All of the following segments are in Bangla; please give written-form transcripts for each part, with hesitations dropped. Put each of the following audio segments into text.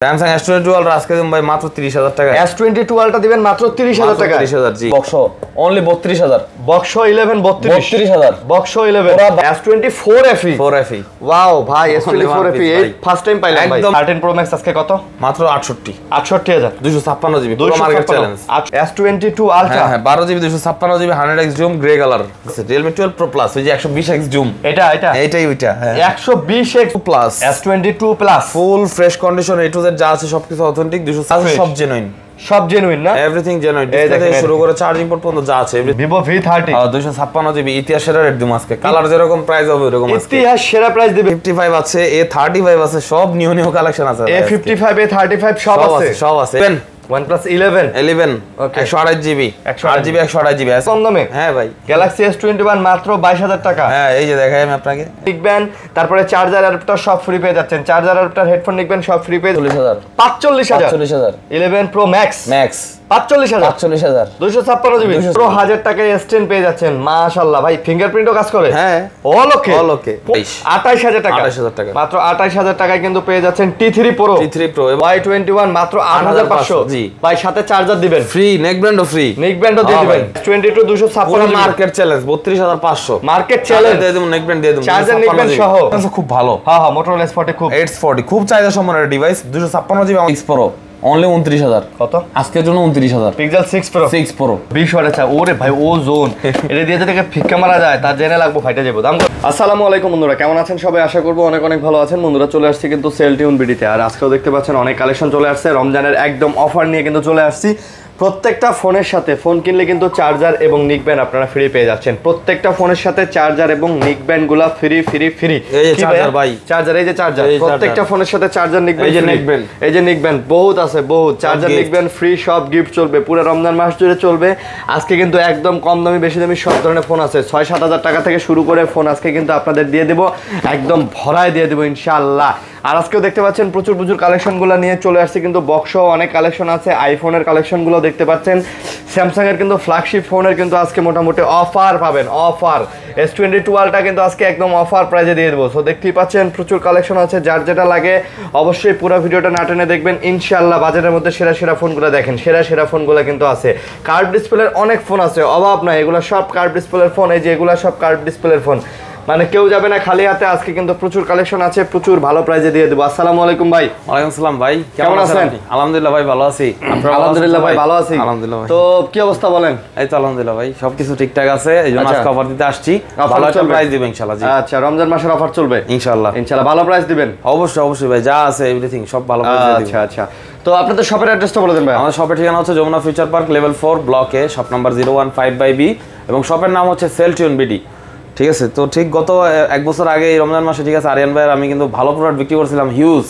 Samsung S22 Ultra আজকে দিন ভাই মাত্র 30000 টাকা। S22 Ultra দিবেন মাত্র 30000 টাকা। 30000 জি। বক্সো only 32000। বক্সো 11 32000। বক্সো 11 S24 FE। 4 FE। Wow ভাই S24 FE এই ফার্স্ট টাইম পাইলাম ভাই। 13 Pro Max আজকে কত? মাত্র 68। 68000। 256 জিবি পুরো মার্কেট চ্যালেঞ্জ। S22 Ultra হ্যাঁ 12 GB 256 GB 100x zoom grey colour. Realme 12 Pro Plus ওই যে 120x জুম। এটাই ওইটা হ্যাঁ 120x plus S22 Plus full fresh condition A to Z যা আছে সবকিছু অথেন্টিক 200 সব জেনুইন সব জেনুইন না এভরিথিং জেনুইন ডিসপ্লে থেকে শুরু করে চার্জিং পোর্ট পর্যন্ত যা আছে Vivo V30 256 জিবি ইতিহাস সেরা রেট দিম আজকে কালার যেরকম প্রাইস হবে এরকম আজকে ইতিহাস সেরা প্রাইস দিবে 55 আছে A35 আছে সব নিউ কালেকশন আছে A55 A35 সব আছে OnePlus 11 ওকে 128 জিবি 128 জিবি আছে কম দামে হ্যাঁ ভাই Galaxy S21 মাত্র 22000 টাকা হ্যাঁ এই যে দেখাই আমি আপনাকে লিখবেন তারপরে চার্জার অ্যাডাপ্টার সব ফ্রি পেয়ে যাচ্ছেন চার্জার অ্যাডাপ্টার হেডফোন লিখবেন সব ফ্রি পেয়ে 45000 11 Pro Max 45000 256 জিবি 1000 টাকায় S10 পেয়ে যাচ্ছেন মাশাআল্লাহ ভাই ফিঙ্গারপ্রিন্টও কাজ করে হ্যাঁ অল ওকে 28000 টাকা 28000 টাকা মাত্র 28000 টাকায় কিন্তু পেয়ে যাচ্ছেন T3 Pro Y21 মাত্র 8500 জি ভাই সাথে চার্জার দিবেন ফ্রি নেক ব্যান্ডও দিয়ে দিবেন 22 256 মার্কেট চ্যালেঞ্জ 32500 মার্কেট চ্যালেঞ্জ দিয়ে দেব নেক ব্যান্ড দিয়ে দেব চার্জার নেক ব্যান্ড সহ খুব ভালো হ্যাঁ Motorola S40 খুব চাহিদা সম্পন্ন device 256 GB X Pro only 29000 কত আজকের জন্য 29000 Pixel 6 Pro 20 ওয়াটের চার্জ ওরে ভাই ও জোন এটা দিয়ে যদি ফিক্কা মারা যায় তার জেনে লাগবে ফাইটা যাবো দাম আসসালামু আলাইকুম বন্ধুরা কেমন আছেন সবাই আশা করব অনেক অনেক ভালো আছেন বন্ধুরা চলে আসছি কিন্তু সেল টিউন বিডিতে আর আজকেও দেখতে পাচ্ছেন অনেক কালেকশন চলে আসছে রমজানের একদম অফার নিয়ে কিন্তু চলে আসছি প্রত্যেকটা ফোনের সাথে ফোন কিনলে কিন্তু চার্জার এবং নিক ব্যান্ড আপনারা ফ্রি পেয়ে যাচ্ছেন প্রত্যেকটা ফোনের সাথে চার্জার এবং নিক ব্যান্ডগুলো ফ্রি এই যে চার্জার ভাই চার্জার এই যে চার্জার প্রত্যেকটা ফোনের সাথে চার্জার নিক ব্যান্ড এই যে নিক ব্যান্ড বহুত আছে বহুত চার্জার নিক ব্যান্ড ফ্রি সব গিফট চলবে পুরো রমজান মাস জুড়ে চলবে আজকে কিন্তু একদম কম দামি বেশি দামি সব ধরনের ফোন আছে 6-7 টাকা থেকে শুরু করে ফোন আজকে কিন্তু আপনাদের দিয়ে দেব একদম ভরায় দিয়ে দেব ইনশাআল্লাহ আর আজকেও দেখতে পাচ্ছেন প্রচুর কালেকশনগুলো নিয়ে চলে আসছে কিন্তু বক্সও অনেক কালেকশন আছে আইফোনের কালেকশনগুলো দেখতে পাচ্ছেন স্যামসাং এর কিন্তু ফ্ল্যাগশিপ ফোনের কিন্তু আজকে মোটামুটি অফার পাবেন অফার S22 Ultra কিন্তু আজকে একদম অফার প্রাইজে দিয়ে দেবো সো দেখতেই পাচ্ছেন প্রচুর কালেকশন আছে যার যেটা লাগে অবশ্যই পুরো ভিডিওটা না টেনে দেখবেন ইনশাআল্লাহ বাজারের মধ্যে সেরা ফোনগুলো দেখেন সেরা ফোনগুলো কিন্তু আছে কার্ভ ডিসপ্লের অনেক ফোন আছে অভাব নাই এগুলো সব কার্ভ ডিসপ্লের ফোন এই যে এগুলো সব কার্ভ ডিসপ্লের ফোন মানে কেউ যাবে না খালি হাতে আজকে কিন্তু প্রচুর কালেকশন আছে প্রচুর ভালো প্রাইজে দিয়ে দেব আসসালামু আলাইকুম ভাই ওয়ালাইকুম আসসালাম ভাই কেমন আছেন আলহামদুলিল্লাহ ভাই ভালো আছি আলহামদুলিল্লাহ ভাই ভালো আছি আলহামদুলিল্লাহ তো কি অবস্থা বলেন এই তো আলহামদুলিল্লাহ ভাই সবকিছু ঠিকঠাক আছে এইজন্য আজকে অফার দিতে আসছি ভালো একটা প্রাইস দিবেন ইনশাআল্লাহ জি আচ্ছা রমজান মাসের অফার চলবে ইনশাআল্লাহ ভালো প্রাইস দিবেন অবশ্যই ভাই যা আছে এভরিথিং সব ভালো প্রাইস দিবেন আচ্ছা তো আপনাদের শপের অ্যাড্রেসটা বলে দেন ভাই আমাদের শপের ঠিকানা হচ্ছে Jamuna future park level 4 block A shop number 015/B এবং শপের নাম হচ্ছে সেল টিউন বিডি ঠিক আছে তো ঠিক গত এক বছর আগে এই রমজান মাসে ঠিক আছে আরিয়ান ভাই আমি কিন্তু ভালো প্রোডাক্ট বিক্রি করছিলাম হিউজ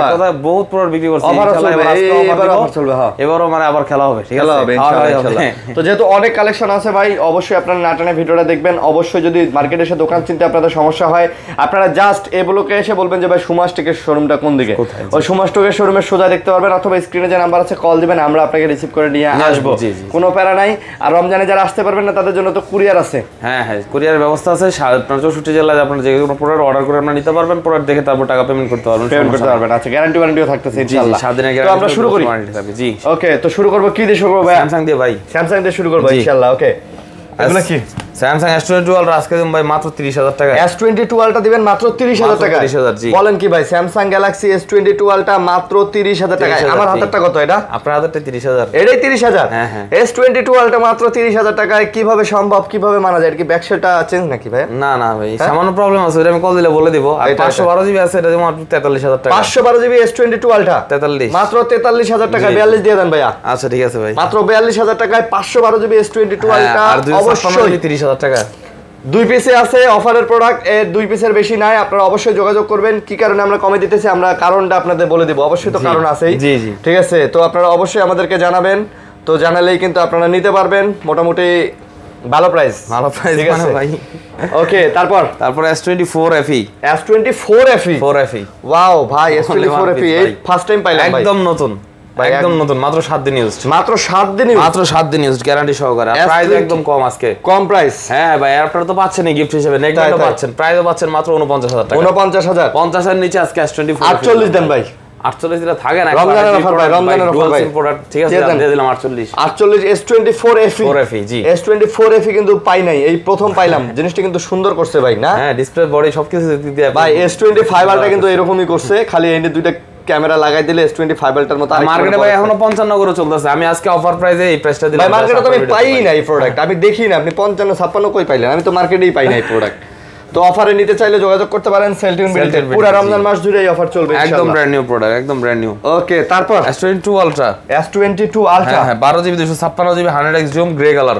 এক কথা বহুত প্রোডাক্ট বিক্রি করছি ইনশাআল্লাহ এবারও মানে আবার খেলা হবে ঠিক আছে ইনশাআল্লাহ তো যেহেতু অনেক কালেকশন আছে ভাই অবশ্যই আপনারা নাটানে ভিডিওটা দেখবেন অবশ্যই যদি মার্কেটে এসে দোকান চিনতে আপনাদের সমস্যা হয় আপনারা জাস্ট এই ব্লকে এসে বলবেন যে ভাই সুমাস টেকের শোরুমটা কোন দিকে ওই সুমাস টেকের শোরুমের সোজা দেখতে পারবেন অথবা স্ক্রিনে যে নাম্বার আছে কল দিবেন আমরা আপনাকে রিসিভ করে নিয়ে আসবো কোনো প্যারা নাই আর রমজানে যারা আসতে পারবেন না তাদের জন্য তো কুরিয়ার আছে হ্যাঁ কুরিয়ারের ব্যবস্থা আছে 64 জেলায় আপনারা যে কোনো প্রোডাক্ট অর্ডার করে আপনারা নিতে পারবেন প্রোডাক্ট দেখে তারপর টাকা পেমেন্ট করতে পারবেন আচ্ছা গ্যারান্টি ওয়ারেন্টিও থাকতেছে ইনশাআল্লাহ 7 দিনের গ্যারান্টি তো আমরা শুরু করি জি ওকে তো শুরু করব কি দিয়ে শুরু করব ভাই স্যামসাং দিয়ে ভাই স্যামসাং দিয়ে শুরু করব ইনশাআল্লাহ ওকে এগুলা কি Samsung S22 Ultra আজকে দিন ভাই মাত্র 30000 টাকা S22 Ultra দিবেন মাত্র 30000 টাকা 30000 জি বলেন কি ভাই Samsung Galaxy S22 Ultra মাত্র 30000 টাকা আমার হাতেরটা কত এটা আপনার হাতেরটা 30000 এটাই 30000 হ্যাঁ S22 Ultra মাত্র 30000 টাকায় কিভাবে সম্ভব কিভাবে মানা যায় এর কি ব্যাকশেলটা চেঞ্জ নাকি ভাই না ভাই সামান্য প্রবলেম আছে এটা আমি কল দিলে বলে দিব আর 512 জিবি আছে এটা যেমন 43000 টাকা 512 জিবি S22 Ultra 43 মাত্র 43000 টাকা 42 দিয়ে দেন ভাইয়া আচ্ছা ঠিক আছে ভাই মাত্র 42000 টাকায় 512 জিবি S22 Ultra আর 256 30000 টাকা দুই পিসে আছে অফারের প্রোডাক্ট এর দুই পিসের বেশি নাই আপনারা অবশ্যই যোগাযোগ করবেন কি কারণে আমরা কমে দিতেছি আমরা কারণটা আপনাদের বলে দেব অবশ্যই তো কারণ আছেই জি ঠিক আছে তো আপনারা অবশ্যই আমাদেরকে জানাবেন তো জানালেই কিন্তু আপনারা নিতে পারবেন মোটামুটি ভালো প্রাইস মানে ভাই ওকে তারপর S24 FE S24 FE wow ভাই S24 FE এই ফার্স্ট টাইম পাইলাম ভাই একদম নতুন মাত্র 7 দিন ইউজড মাত্র 7 দিন ইউজড গ্যারান্টি সহকারে আর প্রাইস একদম কম আজকে কম প্রাইস হ্যাঁ ভাই আপনারা তো পাচ্ছেন গিফট হিসেবে নেকলেসও পাচ্ছেন প্রাইসও পাচ্ছেন মাত্র 49000 টাকা 49000 50 এর নিচে আজকে S24 48 দেন ভাই 48 দিলে থাকে না রমজানের অফার ভাই, রমজানের অফার ভাই প্রোডাক্ট ঠিক আছে দিয়ে দিলাম 48 S24 FE 4FE জি S24 FE কিন্তু পাই নাই, এই প্রথম পাইলাম। জিনিসটা কিন্তু সুন্দর করছে ভাই না? হ্যাঁ ডিসপ্লে বডি সবকিছু দিয়ে ভাই S25 আলটা কিন্তু এরকমই করছে, খালি এই দুইটা ক্যামেরা লাগাই দিলে S25 আলটার মতো। মার্কেটে ভাই এখনো 55 করে চলতেছে, আমি আজকে অফার প্রাইসে এই প্রাইসটা দিলাম ভাই। মার্কেটে তো আমি পাই না এই প্রোডাক্ট, আমি দেখি না। আপনি 55 56 কই পাইলেন? আমি তো মার্কেটেই পাই না এই প্রোডাক্ট। তো অফারে নিতে চাইলে যোগাযোগ করতে পারেন সেলটিউন বিডিতে। পুরো রমজান মাস জুড়ে এই অফার চলবে ইনশাআল্লাহ। একদম ব্র্যান্ড নিউ প্রোডাক্ট, একদম ব্র্যান্ড নিউ। ওকে, তারপর S22 আলট্রা। S22 আলট্রা হ্যাঁ 12GB 256GB 100x zoom, grey colour,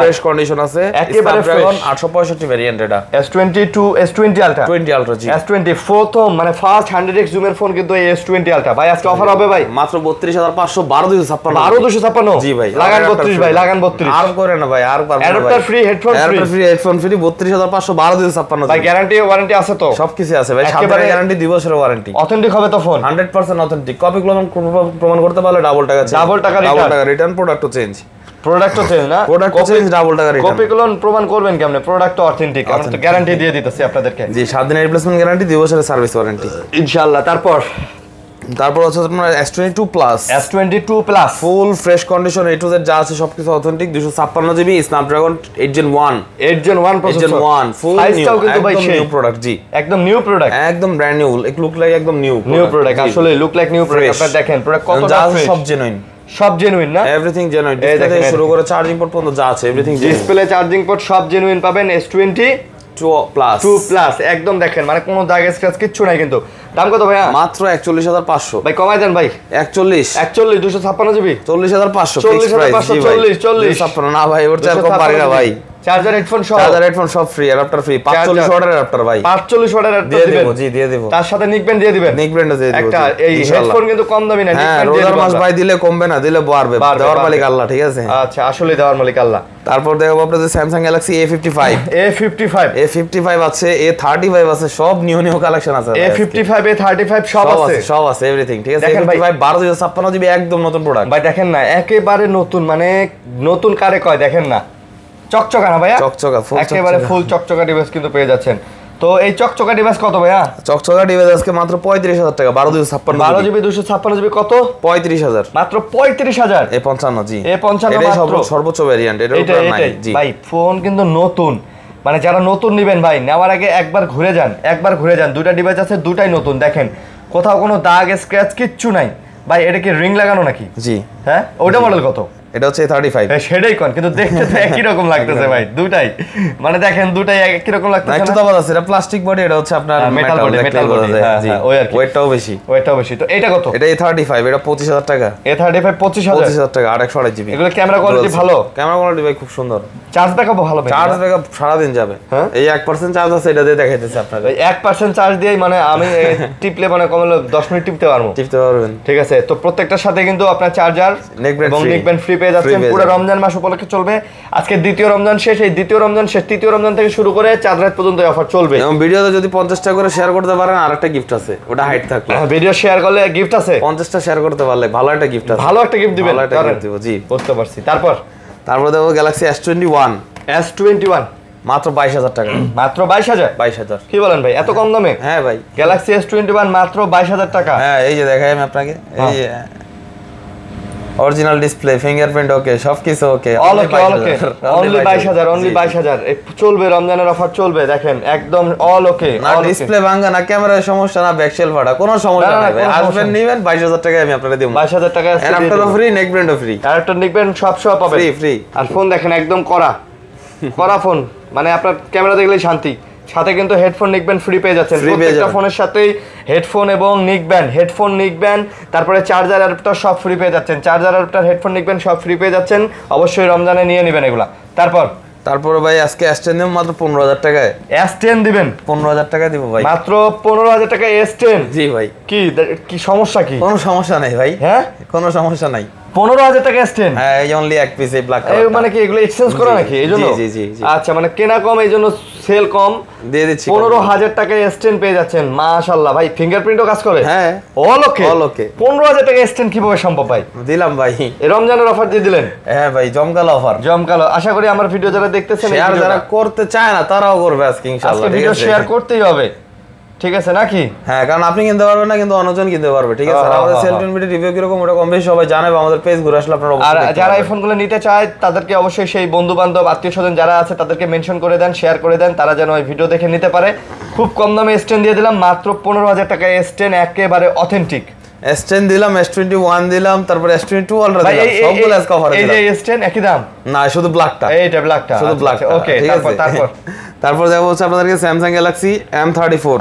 fresh condition আছে, একেবারে ফ্রেশ। 865 ভেরিয়েন্ট এটা। S20 আলট্রা 20 আলট্রা জি। S20 প্রথম মানে ফার্স্ট 100x জুমের ফোন কিন্তু এই S20 আলট্রা। ভাই আজকে অফার হবে ভাই মাত্র 32500, 12256। 12256 জি ভাই, লাগান 32 ভাই, লাগান 32। আর করে না ভাই, আর পারবো না ভাই। Adapter free, headphone free, adapter free, headphone free, 32500, 12256 ভাই। গ্যারান্টি ওয়ারেন্টি আছে তো? সবকিছু আছে ভাই, সাথে গ্যারান্টি 2 বছরের ওয়ারেন্টি। অথেন্টিক হবে তো ফোন? 100% অথেন্টিক। কপি প্রমাণ করতে পারলে ডাবল টাকা রিটার্ন, প্রোডাক্টও চেঞ্জ। প্রোডাক্টও চেঞ্জ না, প্রোডাক্ট চেঞ্জ, ডাবল টাকা রিটার্ন। কপি ক্লোন প্রমাণ করবেন কেমনে? প্রোডাক্ট তো অথেন্টিক, আমরা তো গ্যারান্টি দিয়ে দিতেছি আপনাদেরকে। জি 7 দিনের রিপ্লেসমেন্ট গ্যারান্টি, 2 বছরের সার্ভিস ওয়ারেন্টি ইনশাআল্লাহ। তারপর হচ্ছে আপনার S22 plus. S22 plus full fresh condition, A to Z যা আছে সবকিছু authentic, 256GB, Snapdragon 8 Gen 1 processor, full সাইজটাও কিন্তু ভাই সেই নিউ প্রোডাক্ট জি, একদম নিউ প্রোডাক্ট, একদম ব্র্যান্ড নিউ, লুক লাইক একদম নিউ প্রোডাক্ট। আসলে লুক লাইক নিউ প্রোডাক্ট। আপনারা দেখেন প্রোডাক্ট কতটা ফ্রেশ, সব জেনুইন, সব জেনুইন না? এভরিথিং জেনুইন, ডিসপ্লে থেকে শুরু করে চার্জিং পোর্ট পর্যন্ত যা আছে everything genuine. Display, charging port সব জেনুইন পাবেন S22 প্লাস। একদম দেখেন মানে কোনো দাগ স্ক্র্যাচ কিচ্ছু নাই কিন্তু। দাম কত ভাইয়া? মাত্র 41500 ভাই, কমাই দেন ভাই। 41 256GB 40500 40 না ভাই, ওর চার কম পারি না ভাই। চার্জার, হেডফোন সব ফ্রি, অ্যাডাপ্টার ফ্রি, 45 ওয়াটের অ্যাডাপ্টার ভাই, 45 ওয়াটের অ্যাডাপ্টার দিবেন জি, দিয়ে দেব। তার সাথে নিক ব্যান্ড দিয়ে দিবেন, একটা এই হেডফোন কিন্তু কম দামি না, নিক হ্যাঁ, ব্যান্ড দিয়ে রোজার মাস ভাই দিলে কমবে না, দিলে বাড়বে, দেওয়ার মালিক আল্লাহ, ঠিক আছে? আচ্ছা, আসলে দেওয়ার মালিক আল্লাহ। তারপর দেখো আপনাদের Samsung Galaxy A55 আছে, A35 আছে, সব নিউ কালেকশন আছে। A55 A35 সব আছে এভরিথিং, ঠিক আছে? A55 12256GB একদম নতুন প্রোডাক্ট ভাই। দেখেন না, একেবারে নতুন, মানে নতুন কারে কয় দেখেন না, চকচকা না ভাইয়া, একেবারে ফুল চকচকা ডিভাইস কিন্তু পেয়ে যাচ্ছেন। তো এই চকচকা ডিভাইস কত ভাইয়া? চকচকা ডিভাইস আজকে মাত্র 35000 টাকা, 12GB 256GB কত? 35000, মাত্র 35000। A55 জি, A55 এটাই সর্বোচ্চ ভেরিয়েন্ট, এটার উপর নাই জি ভাই। ফোন কিন্তু নতুন, মানে যারা নতুন নেবেন ভাই, নেওয়ার আগে একবার ঘুরে যান। দুইটা ডিভাইস আছে, দুটাই নতুন। দেখেন কোথাও কোনো দাগ স্ক্র্যাচ কিচ্ছু নাই ভাই। এটা কি রিং লাগানো নাকি? জি হ্যাঁ। ওটা মডেল কত? এটা হচ্ছে A35। সেটাই কোন, কিন্তু দেখতে তো একই রকম লাগতেছে ভাই দুটাই, মানে দেখেন দুটাই একই রকম লাগতেছে। একটু তফাৎ আছে, এটা প্লাস্টিক বডি, এটা হচ্ছে আপনার মেটাল বডি জি, ওই আর কি, ওয়েটটাও বেশি। তো এটা কত? এটা A35, এটা 25000 টাকা। A35 25000 টাকা, 828GB। এগুলো ক্যামেরা কোয়ালিটি ভালো, ক্যামেরা কোয়ালিটি ভাই খুব সুন্দর। চার্জ ব্যাকআপ ভালো ভাই, চার্জ ব্যাকআপ সারা দিন যাবে। এই 1% চার্জ আছে, এটা দিয়ে দেখাইতেছি আপনাদের। 1% চার্জ দিয়ে মানে আমি টিপলে মানে কমলে 10 মিনিট টিপতে পারবেন, ঠিক আছে? তো প্রত্যেকটার সাথে কিন্তু আপনার চার্জার এবং নেক ব্যান্ড ফ্রি পেয়ে যাচ্ছেন। পুরো রমজান মাস উপলক্ষে চলবে। আজকে দ্বিতীয় রমজান শেষ, এই দ্বিতীয় রমজান শেষ, তৃতীয় রমজান থেকে শুরু করে 4 রাত পর্যন্ত এই অফার চলবে। এবং ভিডিওতে যদি 50টা করে শেয়ার করতে পারেন, আরেকটা গিফট আছে, ওটা হাইট থাকলে। ভিডিও শেয়ার করলে গিফট আছে, 50টা শেয়ার করতে পারলে ভালো একটা গিফট আছে, ভালো একটা গিফট দিবেন। দিব জি, বুঝতে পারছি। তারপর দেখো Galaxy S21 মাত্র 22000 টাকা। মাত্র 22000? কি বলেন ভাই, এত কম দামে? হ্যাঁ ভাই, Galaxy S21 মাত্র 22000 টাকা। হ্যাঁ, এই যে দেখাই আমি আপনাকে, এই যে অরিজিনাল ডিসপ্লে, ফিঙ্গারপ্রিন্ট ওকে, সবকিছু ওকে, অল ওকে অনলি 22000 চলবে, রমজানের অফার চলবে। দেখেন একদম অল ওকে, না ডিসপ্লে ভাঙা, না ক্যামেরার সমস্যা, না ব্যাকশেল ফাটা, কোনো সমস্যা নাই ভাই। আসবেন নিবেন, 22000 টাকায় আমি আপনাদের দেব। 22000 টাকা অ্যাডাপ্টার ফ্রি, নেক ব্যান্ডও ফ্রি, অ্যাডাপ্টার নেক ব্যান্ড সব পাবেন ফ্রি। আর ফোন দেখেন একদম কড়া ফোন, মানে আপনার ক্যামেরা দেখলেই শান্তি। সাথে কিন্তু হেডফোন নিক ব্যান্ড ফ্রি পেয়ে যাচ্ছেন। প্রত্যেকটা ফোনের সাথেই হেডফোন এবং নিক ব্যান্ড, তারপরে চার্জার অ্যাডাপ্টার সব ফ্রি পেয়ে যাচ্ছেন। চার্জার অ্যাডাপ্টার, হেডফোন নিক ব্যান্ড সব ফ্রি পেয়ে যাচ্ছেন। অবশ্যই রমজানে নিয়ে নেবেন এগুলা। তারপর ভাই আজকে S10 দেব মাত্র 15000 টাকায়। S10 দিবেন? 15000 টাকা দিব ভাই, মাত্র 15000 টাকা S10? জি ভাই। কি সমস্যা কি? কোনো সমস্যা নাই ভাই, হ্যাঁ কোনো সমস্যা নাই। 15000 টাকা S10? হ্যাঁ, এই অনলি এক পিস, এই ব্ল্যাক কালার। মানে কি এগুলো এক্সচেঞ্জ করা নাকি এইজন্য? জি। আচ্ছা, মানে কেনা কম এইজন্য সেল কম দিয়ে দিচ্ছি। 15000 টাকায় S10 পেয়ে যাচ্ছেন। মাশাআল্লাহ ভাই, ফিঙ্গারপ্রিন্টও কাজ করে? হ্যাঁ, অল ওকে। 15000 টাকা S10 কিভাবে সম্ভব ভাই? দিলাম ভাই, এই রমজানের অফার দিয়ে দিলেন। হ্যাঁ ভাই, জমকালো অফার, জমকালো। আশা করি আমার ভিডিও যারা দেখতেছেন, শেয়ার যারা করতে চায় না তারাও করবে আজকে ইনশাআল্লাহ। ভিডিও শেয়ার করতেই হবে। ঠিক আছে নাকি? হ্যাঁ, কারণ আপনি কিনতে পারবেন না কিন্তু অন্যজন কিনতে পারবে, ঠিক আছে? আর আমাদের সেলটুন বিডি রিভিউ কিরকম ওটা কম বেশি সবাই জানে, বা আমাদের পেজ ঘুরে আসলে আপনারা আর যারা এই ফোনগুলো নিতে চায় তাদেরকে অবশ্যই সেই বন্ধু বান্ধব আত্মীয় স্বজন যারা আছে তাদেরকে মেনশন করে দেন, শেয়ার করে দেন, তারা যেন ওই ভিডিও দেখে নিতে পারে। খুব কম দামে S10 দিয়ে দিলাম, মাত্র 15,000 টাকায় S10 একেবারে অথেন্টিক। S10 দিলাম, S21 দিলাম, তারপর S22 আলট্রা দিলাম, সবগুলো আজকে অফারে দিলাম। এই যে S10 একই দাম না, শুধু ব্ল্যাকটা, এইটা ব্ল্যাকটা, শুধু ব্ল্যাকটা। ওকে, তারপর তারপর দেখো হচ্ছে আপনাদেরকে Samsung Galaxy M34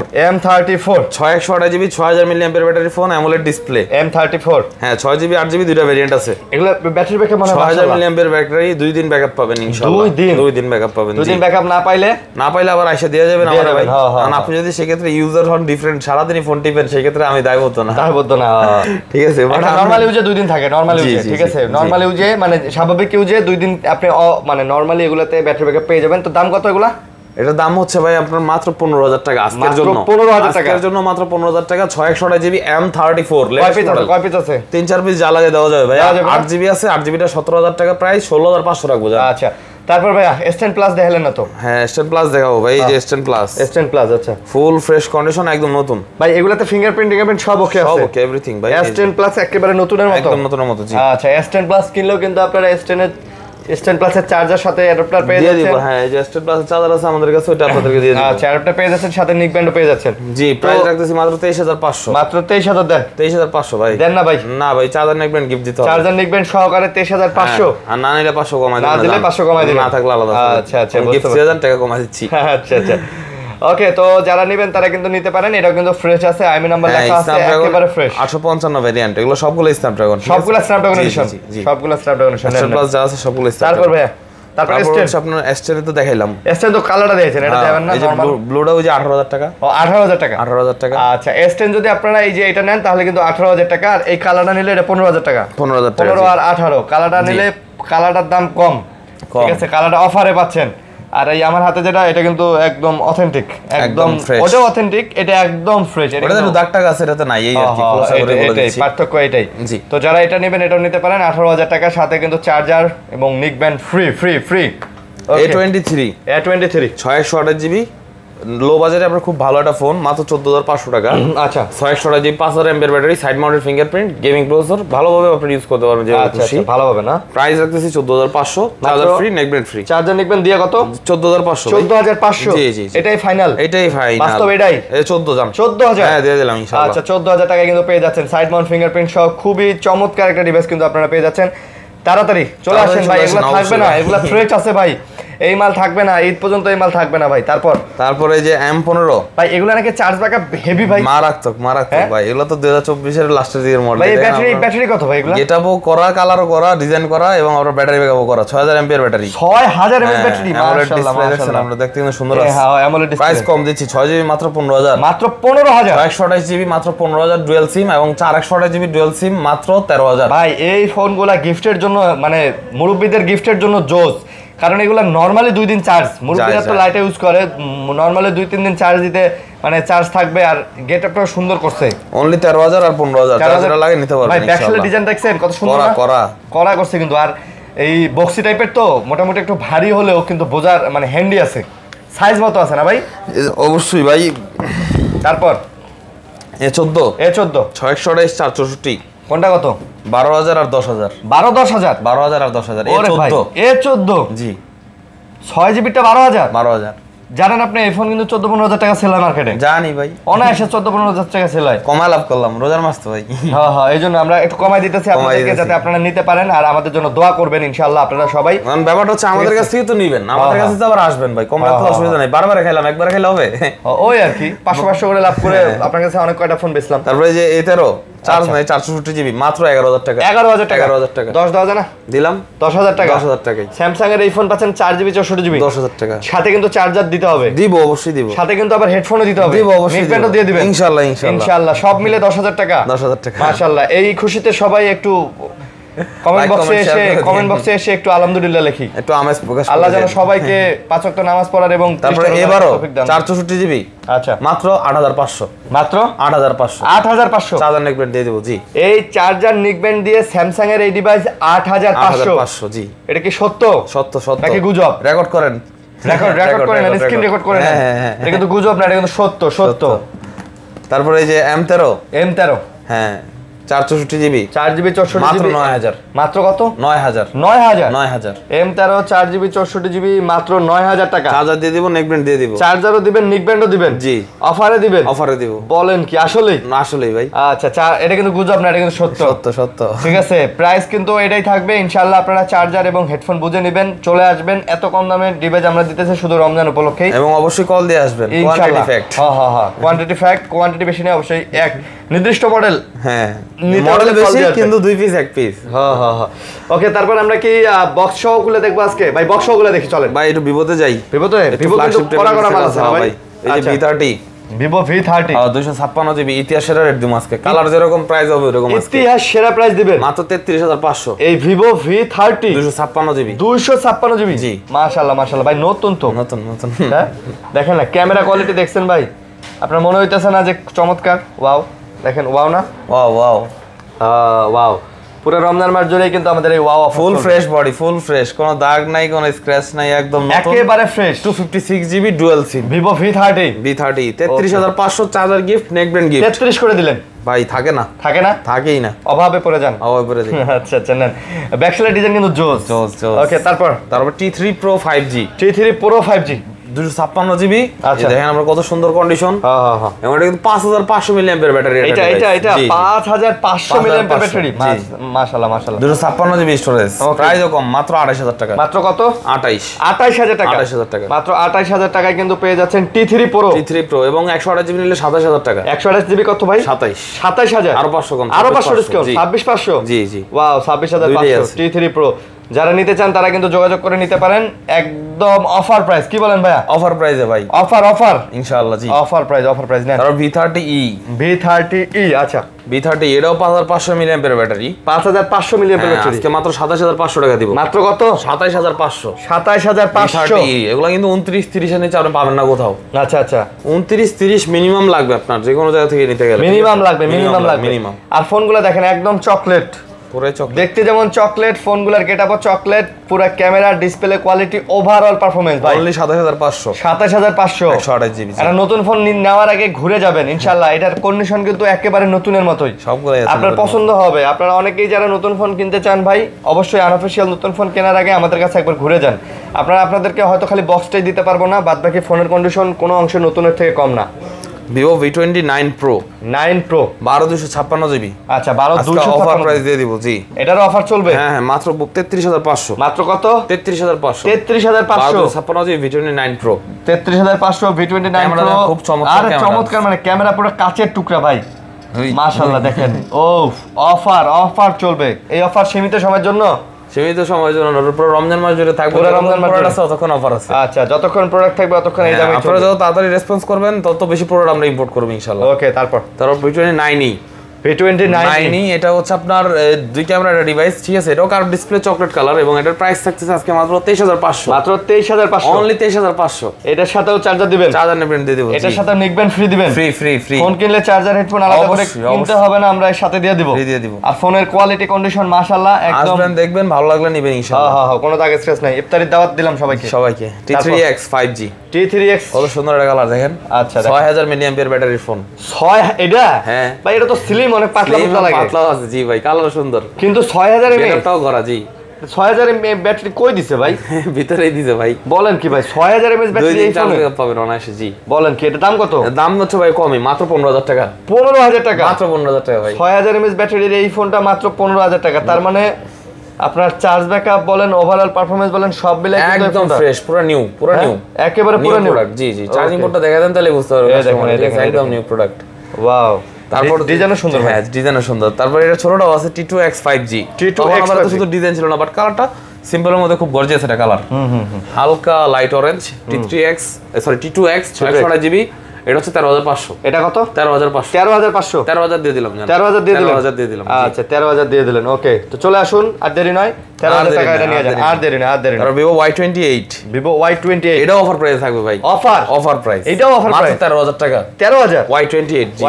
6128GB 6000 milliampere battery phone, AMOLED display. M34 হ্যাঁ, 6GB 8GB দুইটা ভেরিয়েন্ট আছে। এগুলো ব্যাটারি ব্যাকআপ মানে 6000 মিলিঅ্যাম্পিয়ার ব্যাটারি, 2 দিন ব্যাকআপ পাবেন ইনশাআল্লাহ। 2 দিন ব্যাকআপ পাবেন। 2 দিন ব্যাকআপ না পাইলে আবার আইসা দেয়া যাবে না আমারে ভাই। কারণ আপনি যদি সেক্ষেত্রে ইউজার হন ডিফারেন্ট, সারা দিনই ফোন টিপেন, সেই ক্ষেত্রে আমি দায়বদ্ধ না। ঠিক আছে, বাট নরমাল ইউজে 2 দিন থাকে, নরমাল ইউজে, ঠিক আছে? নরমাল ইউজে মানে স্বাভাবিক ইউজে 2 দিন আপনি মানে নরমালি এগুলাতে ব্যাটারি ব্যাকআপ পেয়ে যাবেন। তো দাম কত এগুলা? এটার দাম হচ্ছে ভাই আপনার মাত্র 15,000 টাকা আজকের জন্য। 15,000 টাকা আজকের জন্য মাত্র 15,000 টাকা। 6128GB M34 কয় পিস আছে? 3-4 পিস জ্বালা দেওয়া যাবে ভাই। 8GB আছে, 8GBটা 17,000 টাকা, প্রায় 16,500 রাখবো। আচ্ছা, তারপর ভাইয়া S10 প্লাস দেখালেন না তো? হ্যাঁ, S10 প্লাস দেখাবো ভাই। এই যে S10 প্লাস, আচ্ছা, ফুল ফ্রেশ কন্ডিশন, একদম নতুন ভাই। এগুলাতে ফিঙ্গারপ্রিন্ট সব ওকে আছে? সব ওকে, এভরিথিং ভাই। S10 প্লাস একেবারে নতুনের মতো, একদম নতুনের মতো। জি আচ্ছা, S10 প্লাস কিনলেও কিন্তু আপনারা S10 প্লাস এর চার্জার সাথে অ্যাডাপ্টার পেয়ে যাচ্ছেন। হ্যাঁ, এই যে S10 প্লাস এর চার্জার আছে আমাদের কাছে, ওটা আপনাদেরকে দিয়ে দিই। আচ্ছা, অ্যাডাপ্টার পেয়ে যাচ্ছেন, সাথে নিক ব্যান্ডও পেয়ে যাচ্ছেন। জি, প্রাইস রাখতেছি মাত্র 23,500। মাত্র 23,000 দেন। 23,500 ভাই। দেন না ভাই? না ভাই, চার্জার নিক ব্যান্ড গিফট দিতে হবে। চার্জার নিক ব্যান্ড সহকারে 23,500। আর না নিলে 500 কমাই দিবেন। না দিলে 500 কমাই দিবেন, না থাকলে আলাদা। আচ্ছা, গিফট 3000 টাকা কমাই দিচ্ছি। আচ্ছা। ওকে, তো যারা নেবেন তারা কিন্তু নিতে পারেন। এটাও কিন্তু ফ্রেশ আছে, আইএমই নাম্বার লেখা আছে, একেবারে ফ্রেশ। 855 ভেরিয়েন্ট, এগুলো সবগুলো স্ন্যাপড্রাগন, সবগুলো স্ন্যাপড্রাগন এডিশন, সবগুলো স্ন্যাপড্রাগন এডিশন। S10 প্লাস যা আছে সবগুলো স্ন্যাপড্রাগন। তারপর ভাইয়া, তারপর S10 আপনার S10 তো দেখাইলাম। S10 তো কালারটা দিয়েছেন, এটা দেবেন না? এই যে ব্লুটা ওই যে 18,000 টাকা। ও 18,000 টাকা, 18,000 টাকা। আচ্ছা, S10 যদি আপনারা এই যে এটা নেন তাহলে কিন্তু 18,000 টাকা, আর এই কালারটা নিলে এটা 15,000 টাকা। 15,000 টাকা। 15 আর 18 কালারটা নিলে কালারটার দাম কম, ঠিক আছে? কালারটা অফারে পাচ্ছেন। আর এই আমার হাতে যেটা, এটা কিন্তু একদম অথেন্টিক, একদম ওটাও অথেন্টিক, এটা একদম ফ্রেশ। এটা কিন্তু দাগ টাগ আছে, এটাতে নাই, এই আর কি ক্লোজ করে বলে দিচ্ছি, পার্থক্য এটাই। জি, তো যারা এটা নেবেন এটাও নিতে পারেন 18,000 টাকার সাথে, কিন্তু চার্জার এবং নিক ব্যান্ড ফ্রি। A23 6128GB লো বাজেটে আপনার খুব ভালো একটা ফোন, মাত্র 14,500 টাকা। আচ্ছা, 6128GB 5000 mAh battery, side mounted fingerprint, gaming processor, ভালোভাবে আপনি ইউজ করতে পারবেন যে খুশি। ভালোভাবে না? প্রাইস রাখতেছি 14,500, charger free, neck band free. Charger নিক ব্যান্ড দিয়ে কত? 14,500। 14,500? জি, এটাই ফাইনাল? এটাই ফাইনাল বাস্তব এটাই? এই 14 জান 14,000? হ্যাঁ, দিয়ে দিলাম ইনশাআল্লাহ। আচ্ছা, 14,000 টাকা কিন্তু পেয়ে যাচ্ছেন সাইড মাউন্ট ফিঙ্গারপ্রিন্ট সহ খুবই চমৎকার একটা ডিভাইস কিন্তু আপনারা পেয়ে যাচ্ছেন। তাড়াতাড়ি চলে আসেন ভাই, এগুলো থাকবে না, এগুলো ফ্রেশ আছে ভাই, এই মাল থাকবে না, ঈদ পর্যন্ত এই মাল থাকবে না ভাই। তারপরে যে M15 ভাই, এগুলো নাকি চার্জ ব্যাকআপ হেভি ভাই, মারাত্মক ভাই। এগুলো তো 2024 এর লাস্টের দিকের মডেল। ভাই ব্যাটারি কত ভাই এগুলো? এটাও করা, কালারও করা, ডিজাইন করা, এবং আমরা ব্যাটারি ব্যাকআপও করা। 6000 mAh ব্যাটারি, 6000 mAh ব্যাটারি, মাশাআল্লাহ। আমরা দেখতে কিন্তু সুন্দর আছে। হ্যাঁ, AMOLED ডিসপ্লে। প্রাইস কম দিচ্ছি, 6GB মাত্র 15,000। মাত্র 15,000। 128GB মাত্র 15,000 ডুয়াল সিম, এবং 4 ডুয়াল সিম মাত্র 13,000। ভাই এই ফোনগুলা গিফটের জন্য, মানে মুরব্বিদের গিফটের জন্য জোস, কারণ এগুলা নরমালি 2 দিন চার্জ, মুরব্বিরা তো লাইটে ইউজ করে, নরমালি 2-3 দিন চার্জ দিতে মানে চার্জ থাকবে। আর গেটআপটাও সুন্দর করছে, অনলি 13,000 আর 15,000 চার্জার লাগে নিতে পারবেন। ভাই ব্যাকসাইডের ডিজাইন দেখছেন কত সুন্দর, করা করছে কিন্তু। আর এই বক্সি টাইপের তো মোটামুটি একটু ভারী হলেও কিন্তু বোঝার মানে হ্যান্ডি আছে, সাইজ মতো আছে না ভাই? অবশ্যই ভাই। তারপর A14 6128 464 কোনটা কত? 12,000 আর 10,000। 12,000 12,000 আর 10,000। A14 জি, 6GBটা 12,000। জানেন আপনি এই ফোন কিন্তু 14-15,000 টাকা সেল হয় মার্কেটে। জানি ভাই, অনায়াসে 14-15,000 টাকা সেল হয়। কমাই লাভ করলাম, রোজার মাস তো ভাই। হ্যাঁ, এই জন্য আমরা একটু কমাই দিতেছি আপনাদেরকে, যাতে আপনারা নিতে পারেন। আর আমাদের জন্য দোয়া করবেন ইনশাআল্লাহ আপনারা সবাই। কারণ ব্যাপারটা হচ্ছে আমাদের কাছ থেকে তো নিবেন, আমাদের কাছে তো আবার আসবেন ভাই, কম রাখতে অসুবিধা নাই। বারবার খাইলাম, একবার খাইলে হবে? ওই আর কি 500 করে লাভ করে আপনার কাছে অনেক কয়টা ফোন বেচলাম। তারপরে যে A13 চার্জ নাই, 464GB মাত্র 11,000 টাকা। 11,000 টাকা 10 দেওয়া যায় না? দিলাম 10,000 টাকা। 10,000 টাকায় স্যামসাং এর এই ফোন পাচ্ছেন 4GB 64GB, 10,000 টাকা। সাথে কিন্তু চার্জার দিতে হবে। দিব, অবশ্যই দিব। সাথে কিন্তু আবার হেডফোনও দিতে হবে। দিব, অবশ্যই দিব। দিয়ে দিবেন ইনশাআল্লাহ। সব মিলে 10,000 টাকা। 10,000 টাকা মাশাআল্লাহ। এই খুশিতে সবাই একটু কমেন্ট বক্সে এসে একটু আলহামদুলিল্লাহ লিখি, একটু আমেজ প্রকাশ করি। আল্লাহ যেন সবাইকে 5 ওয়াক্ত নামাজ পড়ার এবং তারপরে এবারও 464GB আচ্ছা মাত্র 8,500। মাত্র 8,500 চার্জার নেক ব্যান্ড দিয়ে দেব। জি, এই চার্জার নেক ব্যান্ড দিয়ে স্যামসাং এর এই ডিভাইস 8,500। জি, এটা কি সত্য নাকি গুজব? রেকর্ড করেন, স্ক্রিন রেকর্ড করেন। এটা কিন্তু গুজব না, এটা কিন্তু সত্য। তারপরে এই যে M13 হ্যাঁ 464 জিবি 4GB 64GB মাত্র 9000 মাত্র কত 9000 9000 M13 4GB 64GB মাত্র 9000 টাকা চার্জার দিয়ে দিব নেক ব্যান্ড দিয়ে দিব চার্জারও দিবেন নিক ব্যান্ডও দিবেন জি অফারে দিবেন অফারে দিব বলেন কি আসলেই না আসলেই ভাই আচ্ছা এটা কিন্তু গুজব না এটা কিন্তু সত্য ঠিক আছে প্রাইস কিন্তু এটাই থাকবে ইনশাআল্লাহ আপনারা চার্জার এবং হেডফোন বুঝে নেবেন চলে আসবেন এত কম দামে ডিভাইস আমরা দিতেছি শুধু রমজান উপলক্ষে এবং অবশ্যই কল দিয়ে আসবেন কোয়ান্টিটি ফ্যাক্ট হ্যাঁ কোয়ান্টিটি বেশি নেই অবশ্যই এক নির্দিষ্ট মডেল হ্যাঁ মডেল বেশি কিন্তু দুই পিস এক পিস হ্যাঁ ওকে তারপর আমরা কি বক্স সহ খুলে দেখবো আজকে ভাই বক্স সহ খুলে দেখি চলেন ভাই একটু ভিভোতে যাই ভিভো কিন্তু করা মাল আছে ভাই এই যে V30 Vivo V30 256 জিবি ইতিহাস সেরা রেট দিম আজকে কালার যেরকম প্রাইস হবে এরকম আজকে ইতিহাস সেরা প্রাইস দিবেন মাত্র 33500 এই Vivo V30 256 জিবি 256 জিবি জি মাশাআল্লাহ ভাই নতুন হ্যাঁ দেখেন না ক্যামেরা কোয়ালিটি দেখছেন ভাই আপনার মনে হইতেছে না যে চমৎকার ওয়াও দেখেন ওয়াও না ওয়াও পুরো রমজান মাস জুড়ে কিন্তু আমাদের এই wow full fresh body full fresh কোনো দাগ নাই কোনো স্ক্র্যাচ নাই একদম নতুন একেবারে fresh 256 GB dual SIM Vivo V30 33500 charger gift neck band gift 33 করে দিলেন ভাই থাকে না থাকেই না অভাবে পড়ে যান আচ্ছা নেন ব্যাকসাইড ডিজাইন কিন্তু জোস ওকে তারপর T3 Pro 5G T3 Pro 5G 256 GB দেখেন আমরা কত সুন্দর কন্ডিশন এবং এটা কিন্তু 5500 মিলিঅ্যাম্পিয়ার ব্যাটারি এটা 5500 মিলিঅ্যাম্পিয়ার ব্যাটারি মাশাআল্লাহ 256 জিবি স্টোরেজ প্রাইসও কম মাত্র 28000 টাকা মাত্র কত 28000 টাকা মাত্র 28000 টাকায় কিন্তু পেয়ে যাচ্ছেন T3 Pro এবং 128 জিবি নিলে 27000 টাকা 128 জিবি কত ভাই 27000 আরো 500 কম আরো 500 ডিসকাউন্ট 26500 জি ওয়াও 26500 T3 Pro যারা নিতে চান তারা কিন্তু যোগাযোগ করে নিতে পারেন একদম অফার প্রাইস কি বলেন ভাইয়া অফার প্রাইসে ভাই অফার ইনশাআল্লাহ জি অফার প্রাইস নেন তারপর V30e আচ্ছা V30 এটাও 5500 মিলিঅ্যাম্পিয়ার ব্যাটারি 5500 মিলিঅ্যাম্পিয়ার ব্যাটারি আজকে মাত্র 27500 টাকা দিব মাত্র কত 27500 27500 এগুলা কিন্তু 29 30 এর নিচে আপনি পাবেন না কোথাও আচ্ছা 29 30 মিনিমাম লাগবে আপনার যে কোনো জায়গা থেকে নিতে গেলে মিনিমাম লাগবে আর ফোনগুলো দেখেন একদম চকলেট দেখতে যেমন চকলেট ফোনগুলোর গেটআপও চকলেট পুরো camera display quality overall performance ভাই অনলি 27500 128 জিবি এটা নতুন ফোন নেওয়ার আগে ঘুরে যাবেন ইনশাআল্লাহ এটার কন্ডিশন কিন্তু একেবারে নতুনের মতোই সবগুলাই আছে আপনার পছন্দ হবে আপনারা অনেকেই যারা নতুন ফোন কিনতে চান ভাই অবশ্যই আনঅফিশিয়াল নতুন ফোন কেনার আগে আমাদের কাছে একবার ঘুরে যান আপনাদেরকে হয়তো খালি বক্সটাই দিতে পারবো না বাদবাকি ফোনের কন্ডিশন কোনো অংশে নতুনের থেকে কম না Vivo V29 Pro 12256 জিবি আচ্ছা 12256 অফার প্রাইস দিয়ে দিব জি এটারও অফার চলবে হ্যাঁ মাত্র 33500 মাত্র কত 33500 12256 GB V29 Pro 33500 V29 Pro খুব চমৎকার মানে ক্যামেরা পুরো কাচের টুকরা ভাই মাশাআল্লাহ দেখেন অফার চলবে এই অফার সীমিত সময়ের জন্য পুরো রমজান মাস জুড়ে থাকবে ততক্ষণ অফার আছে আচ্ছা যতক্ষণ প্রোডাক্ট থাকবে ততক্ষণ এই দামে আপনারা যত তাড়াতাড়ি রেসপন্স করবেন তত বেশি প্রোডাক্ট আমরা ইম্পোর্ট করব ইনশাআল্লাহ ওকে তারপর V29e এটা হচ্ছে আপনার দুই ক্যামেরা ডিভাইস ঠিক আছে এটাও কার্ভ ডিসপ্লে চকলেট কালার এবং এটার প্রাইস থাকছে আজকে মাত্র 23500 মাত্র 23500 অনলি 23500 এটার সাথেও চার্জার দিবেন চার্জার নেবেন দিয়ে দেব এটার সাথে নিকবেন ফ্রি দিবেন ফ্রি ফোন কিনলে চার্জার হেডফোন আলাদা করে কিনতে হবে না আমরা এর সাথে দিয়ে দেব আর ফোনের কোয়ালিটি কন্ডিশন মাশাআল্লাহ একদম আসবেন দেখবেন ভালো লাগলে নেবেন ইনশাআল্লাহ হ্যাঁ কোনো দাগ স্ক্র্যাচ নাই ইফতারির দাওয়াত দিলাম সবাইকে T3X 5G T3X কত সুন্দর একটা কালার দেখেন আচ্ছা 6000 মিলিঅ্যাম্পিয়ার ব্যাটারির ফোন 6 এটা হ্যাঁ ভাই এটা তো স্লিম অনেক পাতলা আছে জি ভাই কালার সুন্দর কিন্তু 6000 এমএএইচ এটাও করা জি 6000 এমএএইচ ব্যাটারি কই দিছে ভাই ভিতরেই দিছে ভাই বলেন কি ভাই 6000 এমএএইচ ব্যাটারি এই ফোনে পাবেন অনায়াসে জি বলেন কি এটা দাম কত দাম হচ্ছে ভাই কমই মাত্র 15000 টাকা 15000 টাকা মাত্র 15000 টাকা ভাই 6000 এমএএইচ ব্যাটারির এই ফোনটা মাত্র 15000 টাকা তার মানে আপনার চার্জ ব্যাকআপ বলেন ওভারঅল পারফরম্যান্স বলেন সব মিলে একদম ফ্রেশ পুরো নিউ একেবারে পুরো নিউ প্রোডাক্ট জি চার্জিং পোর্টটা দেখা দেন তাহলে বুঝতে পারবেন একদম নিউ প্রোডাক্ট ওয়াও তারপর ডিজাইনও সুন্দর হ্যাঁ ডিজাইনও সুন্দর তারপর এটা ছোটটাও আছে T2X 5G আমাদের তো শুধু ডিজাইন ছিল না বাট কালারটা সিম্পলের মধ্যে খুব গর্জিয়াস একটা কালার হালকা লাইট অরেঞ্জ T2X 128 জিবি এটা হচ্ছে 13500 এটা কত 13500 13000 দিয়ে দিলাম 13000 দিয়ে দিলাম আচ্ছা 13000 দিয়ে দিলেন ওকে তো চলে আসুন আর দেরি নয় 13000 টাকা এটা নিয়ে যান আর দেরি না আর Vivo Y28 এটা অফার প্রাইস থাকবে ভাই অফার প্রাইস এটাও অফার প্রাইস 13000 টাকা 13000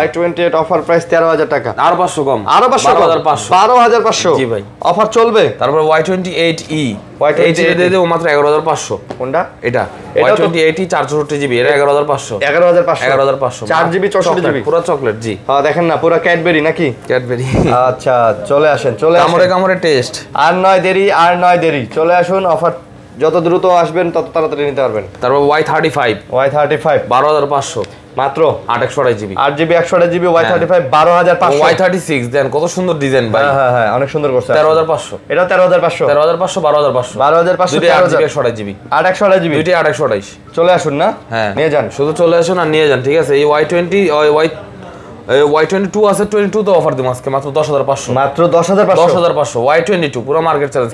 Y28 অফার প্রাইস 13000 টাকা আর 500 কম আর 12500 জি ভাই অফার চলবে তারপর Y28e Y20 দিয়ে দেবো মাত্র 11500। কোনটা? এটা Y20 464GB, এটা 11500। 11500 4GB 64GB পুরো চকলেট। জি হ্যাঁ, দেখেন না পুরো ক্যাডবেরি নাকি? ক্যাডবেরি। আচ্ছা চলে আসেন, চলে আসেন, কামড়ে টেস্ট। আর নয় দেরি, চলে আসুন। অফার যত দ্রুত আসবেন তত তাড়াতাড়ি নিতে পারবেন। তারপর Y35 12500 মাত্র 828GB 8GB 128GB Y35 12500। Y36 দেন, কত সুন্দর ডিজাইন ভাই। হ্যাঁ অনেক সুন্দর করছে। 13500। এটা 13500 12500 12500 দুটো 8GB 828GB দুটো 828। চলে আসুন না, হ্যাঁ নিয়ে যান, শুধু চলে আসুন আর নিয়ে যান, ঠিক আছে। এই Y22 আছে, 22 তো অফার দিই আজকে মাত্র 10500। মাত্র 10500 Y22 পুরো মার্কেট চ্যালেঞ্জ।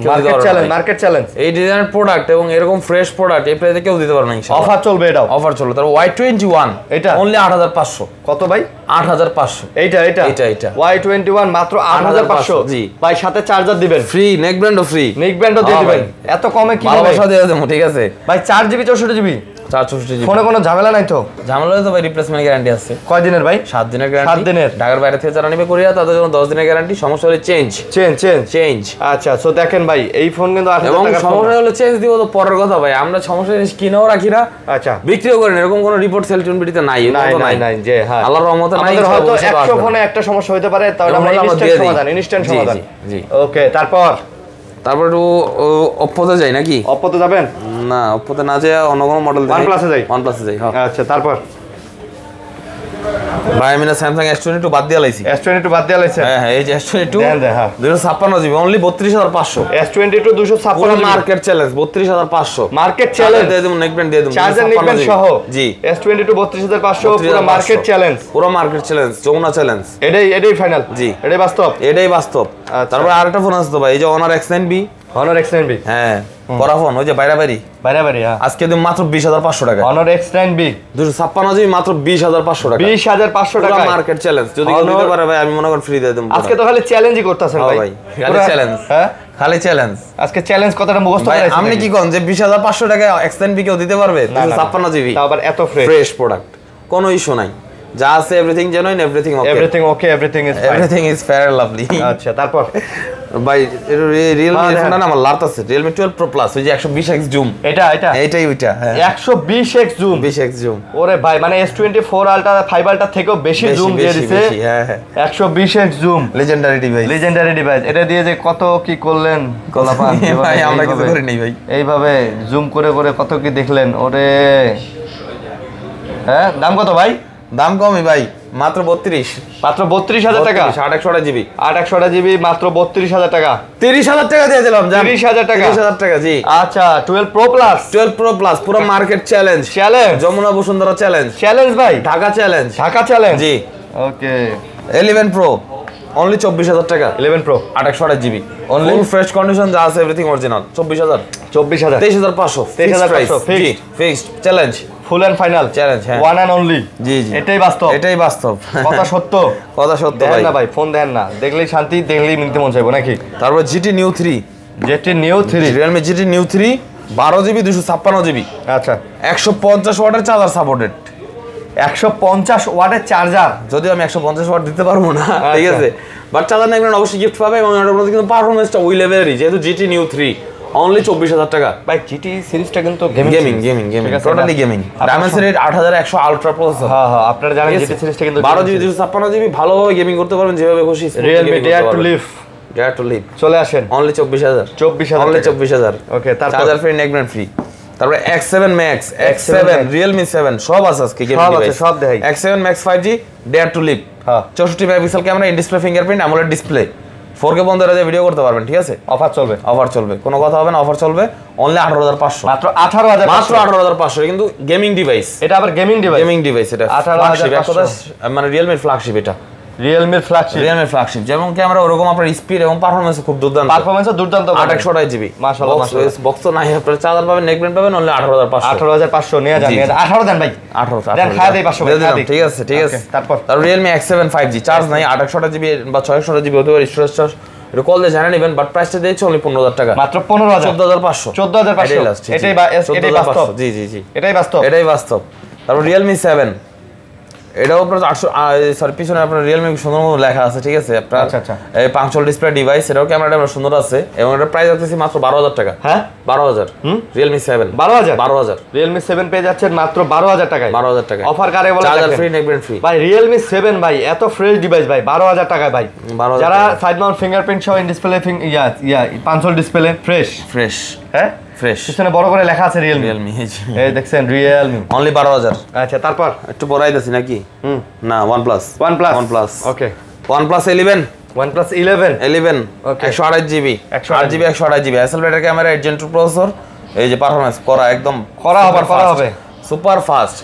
মার্কেট চ্যালেঞ্জ এই ডিজাইনের প্রোডাক্ট এবং এরকম ফ্রেশ প্রোডাক্ট এই প্রাইসে কেউ দিতে পারবে না ইনশাআল্লাহ। অফার চলবে, এটাও অফার চলবে। তারপর Y21 এটা অনলি 8500। কত ভাই? 8500। এটা Y21 মাত্র 8500। জি ভাই সাথে চার্জার দিবেন ফ্রি, নেক ব্যান্ডও ফ্রি, নেক ব্যান্ডও দিয়ে দিবেন। এত কমে কি হবে? ভালোবাসা দিয়ে দেবো, ঠিক আছে ভাই। 4GB 64GB 464GB ফোনে কোনো ঝামেলা নাই তো? ঝামেলা হলে তো ভাই রিপ্লেসমেন্ট গ্যারান্টি আছে। কয় দিনের ভাই? 7 দিনের গ্যারান্টি। 7 দিনের। ঢাকার বাইরে থেকে যারা নেবে কোরিয়া তাদের জন্য 10 দিনের গ্যারান্টি। সমস্যা হলে চেঞ্জ। আচ্ছা সো দেখেন ভাই, এই ফোন কিন্তু 8000 এবং টাকা। সমস্যা হলে চেঞ্জ দিব তো পরের কথা ভাই। আমরা সমস্যা জিনিস কিনেও রাখি না, আচ্ছা বিক্রিও করি না। এরকম কোনো রিপোর্ট সেলটুন বিটিতে নাই। নাই যে হ্যাঁ আল্লাহর রহমতে নাই। আমাদের হয়তো 100 ফোনে একটা সমস্যা হতে পারে, তাহলে আমরা ইনস্ট্যান্ট সমাধান। জি ওকে তারপর একটু অপ্পোতে যাই নাকি? অপ্পোতে যাবেন না, অপ্পোতে না যায় অন্য কোনো মডেল দেই। OnePlus-এ যাই। হ্যাঁ আচ্ছা তারপর ভাই আমি না স্যামসাং S22 বাদ দিয়ে লাইছি। S22 বাদ দিয়ে লাইছেন? হ্যাঁ এই যে S22 হ্যাঁ 256GB only 32500। S22 256 market challenge 32500। Market challenge দিয়ে দেব, নেক ব্যান্ড দিয়ে দেব, চার্জার নেক ব্যান্ড সহ। জি S22 32500 পুরো মার্কেট চ্যালেঞ্জ, যমুনা চ্যালেঞ্জ। এটাই ফাইনাল। জি এটাই বাস্তব। তারপর আরেকটা ফোন আছে তো ভাই, এই যে Honor X9B। হ্যাঁ পরা ফোন, ওই যে বাইরে হ্যাঁ। আজকে দিন মাত্র 20500 টাকা। Honor X9B 256GB মাত্র 20500 টাকা। 20500 টাকা মার্কেট চ্যালেঞ্জ। যদি কেউ দিতে পারে ভাই আমি মনে করি ফ্রি দিয়ে দেব। আজকে তো খালি চ্যালেঞ্জই করতেছেন ভাই। খালি চ্যালেঞ্জ। হ্যাঁ খালি চ্যালেঞ্জ। আজকে চ্যালেঞ্জ কথাটা মুখস্থ করে আছেন। আপনি কি কোন যে 20500 টাকা X9B কেউ দিতে পারবে? 256GB তাও আবার এত ফ্রেশ প্রোডাক্ট, কোনো ইস্যু নাই। যা আছে everything genuine, everything okay, everything is fair and lovely. আচ্ছা তারপর ভাই Realme ফোনটা না আমার লার্ট আছে, Realme 12 Pro Plus, ওই যে 120x জুম। এইটাই ওইটা। হ্যাঁ 120x জুম। 20x zoom. ওরে ভাই মানে S24 Ultra 5 Ultra থেকেও বেশি জুম দিয়ে দিয়েছে। হ্যাঁ 120x জুম। Legendary device. এটা দিয়ে যে কত কি করলেন গোলাপান ভাই, আমরা কিছু করি নাই ভাই। এইভাবে জুম করে কত কি দেখলেন। ওরে হ্যাঁ দাম কত ভাই? দাম কমই ভাই, মাত্র 32000 টাকা। 828GB মাত্র 32000 টাকা। 30000 টাকা দিয়ে দিলাম। 30000 টাকা জি। আচ্ছা 12 Pro Plus পুরো market challenge. Jamuna Bashundhara challenge ভাই, ঢাকা চ্যালেঞ্জ। জি ওকে 11 Pro অনলি 24000 টাকা। 11 Pro 828GB only full fresh condition, যা আছে everything original. 24000 23500 fixed challenge, full and final challenge. হ্যাঁ ওয়ান এন্ড অনলি। জি এটাই বাস্তব। কথা সত্য ভাই। না ভাই ফোন দেন না, দেখলেই শান্তি, দেখলেই নিতে মন চাইবো নাকি? তারপর GT Neo 3 Realme GT Neo 3 12GB 256GB। আচ্ছা 150 ওয়াটের চার্জার সাপোর্টেড। 150 ওয়াটের চার্জার, যদিও আমি 150 ওয়াট দিতে পারবো না, ঠিক আছে, বাট চার্জার নেবেন অবশ্যই গিফট পাবে। এবং এটার মধ্যে কিন্তু পারফরম্যান্সটা ওই লেভেলেরই, যেহেতু GT Neo 3 অনলি 24000 টাকা। ভাই জিটি সিরিজটা কিন্তু gaming totally gaming. Dimensity 8100 ultra processor. হ্যাঁ আপনি জানেন জিটি সিরিজটা কিন্তু 12GB 256GB ভালোভাবে গেমিং করতে পারবেন যেভাবে খুশি। Realme Dare to Live চলে আসেন অনলি 24000 অনলি 24000। ওকে তারপর charger free, neck band free. তারপরে X7 Max, X7 Realme 7 সব আছে আজকে গেমিং ডিভাইস। সব দেখাই। X7 Max 5G Dare to Live। হ্যাঁ 64 megapixel camera, in display fingerprint, AMOLED display, 4K বন্ধ রাখে ভিডিও করতে পারবেন, ঠিক আছে। অফার চলবে কোনো কথা হবে না, অফার চলবে অনলি 18500 মাত্র 18500 কিন্তু গেমিং ডিভাইস। এটা আবার গেমিং ডিভাইস এটা 18500 মানে রিয়েলমির ফ্ল্যাগশিপ। এটা রিয়েলমির ফ্ল্যাগশিপ যেমন ক্যামেরা ওরকম আপনার স্পিড এবং পারফরম্যান্স খুব দুর্দান্ত। 828GB মাশাআল্লাহ বক্স তো নাই, আপনার চার্জার পাবেন, নেক ব্যান্ড পাবেন অনলি 18500 নিয়ে যান। 18 দেন ভাই, 18 দেন খায় দেই 500 ঠিক আছে তারপর Realme X7 5G চার্জ নাই, 828GB বা 628GB হতে পারে স্টোরেজ চার্জ। এটা কল দিয়ে জানা নেবেন, বাট প্রাইসটা দিয়েছে অনলি 15000 টাকা। মাত্র 15000 14500 এটাই বাস্তব। জি এটাই বাস্তব। তারপর Realme 7 এটাও আপনার 800 সরি পিছনে আপনার Realme সুন্দর মতো লেখা আছে, ঠিক আছে? আপনার আচ্ছা এই পাঞ্চুয়াল ডিসপ্লে ডিভাইস, এটাও ক্যামেরাটা সুন্দর আছে এবং এটার প্রাইস আছে মাত্র 12000 টাকা। হ্যাঁ 12000 Realme 7 12000 Realme 7 পেয়ে যাচ্ছেন মাত্র 12000 টাকায়। 12000 টাকা অফার কারে বলে চার্জার ফ্রি, নেকব্যান্ড ফ্রি ভাই। Realme 7 ভাই এত ফ্রেশ ডিভাইস ভাই 12000 টাকায় ভাই। 12000 যারা সাইড মাউন্ট ফিঙ্গারপ্রিন্ট সহ in display punctual display fresh হ্যাঁ ফ্রেশ, পিছনে বড় করে লেখা আছে Realme এই দেখছেন Realme অনলি 12000। আচ্ছা তারপর একটু বড়াই দিছি নাকি? না OnePlus ওকে OnePlus 11 OnePlus 11 ওকে 128 GB 128 GB Hasselblad camera 8 Gen 2 processor. এই যে পারফরম্যান্স করা একদম করা হবে সুপার ফাস্ট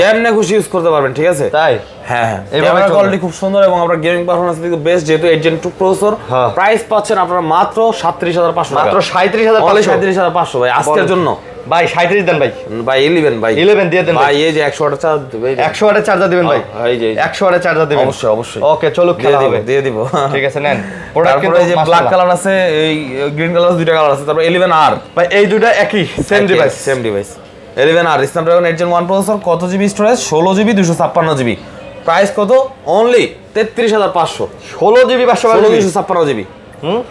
যেমনে খুশি ইউজ করতে পারবেন, ঠিক আছে? তাই হ্যাঁ ক্যামেরা কোয়ালিটি খুব সুন্দর এবং আপনার গেমিং পারফরম্যান্স দিকে বেস্ট, যেহেতু 8 Gen 2 প্রসেসর। প্রাইস পাচ্ছেন আপনারা মাত্র 37500 টাকা, মাত্র 37500 ভাই আজকের জন্য। ভাই 37 দেন ভাই 11 দিয়ে দেন ভাই। এই যে 100 ওয়াটের চার্জ 100 ওয়াটের চার্জার দিবেন ভাই। এই যে 100 ওয়াটের চার্জার দিবেন অবশ্যই ওকে চলো খেলা হবে, দিয়ে দিব ঠিক আছে নেন। প্রোডাক্ট কিন্তু এই যে ব্ল্যাক কালার আছে, এই গ্রিন কালার, দুইটা কালার আছে। তারপর 11R ভাই এই দুইটা একই same device 11R Snapdragon 8 Gen 1 processor. কত GB storage? 16GB 256GB। Price কত? অনলি 33500। 16GB 256GB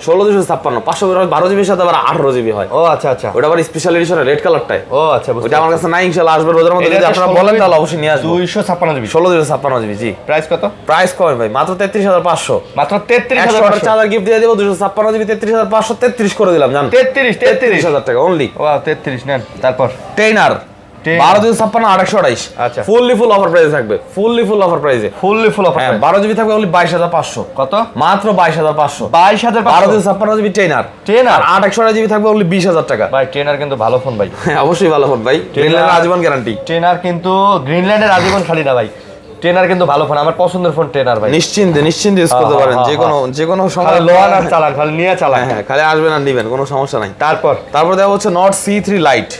16 256 512GB সাথে আবার 18GB হয়। ও আচ্ছা ওটা আবার স্পেশাল এডিশন রেড কালারটাই। ও আচ্ছা ওটা আমার কাছে নাই, ইনশাআল্লাহ আসবে রোজার মধ্যে। যদি আপনারা বলেন তাহলে অবশ্যই নিয়ে আসবো। 256GB 16 256GB জি। প্রাইস কত? প্রাইস কম ভাই, মাত্র 33500। মাত্র 33500 চার্জার গিফট দিয়ে দেব। 256GB 33500 33 করে দিলাম জান। 33000 টাকা অনলি। ওয়াও 33 নেন। তারপর 10R 12 256 828। আচ্ছা ফুল অফার প্রাইসে থাকবে, ফুল অফার প্রাইসে। ফুল অফার হ্যাঁ 12GB থাকবে অনলি 22500। কত? মাত্র 22500। 22500 12 256GB 10R আর 828GB থাকবে অনলি 20000 টাকা। ভাই 10R কিন্তু ভালো ফোন ভাই। হ্যাঁ অবশ্যই ভালো ফোন ভাই, গ্রিনল্যান্ডের আজীবন গ্যারান্টি। 10R কিন্তু গ্রিনল্যান্ডের আজীবন খালি না ভাই, 10R কিন্তু ভালো ফোন, আমার পছন্দের ফোন 10R ভাই। নিশ্চিন্তে ইউজ করতে পারেন যে কোনো সময়। লোয়ান আর চালান, খালি নিয়ে চালান। হ্যাঁ খালি আসবেন আর নেবেন, কোনো সমস্যা নাই। তারপর দেওয়া হচ্ছে Nord C3 Lite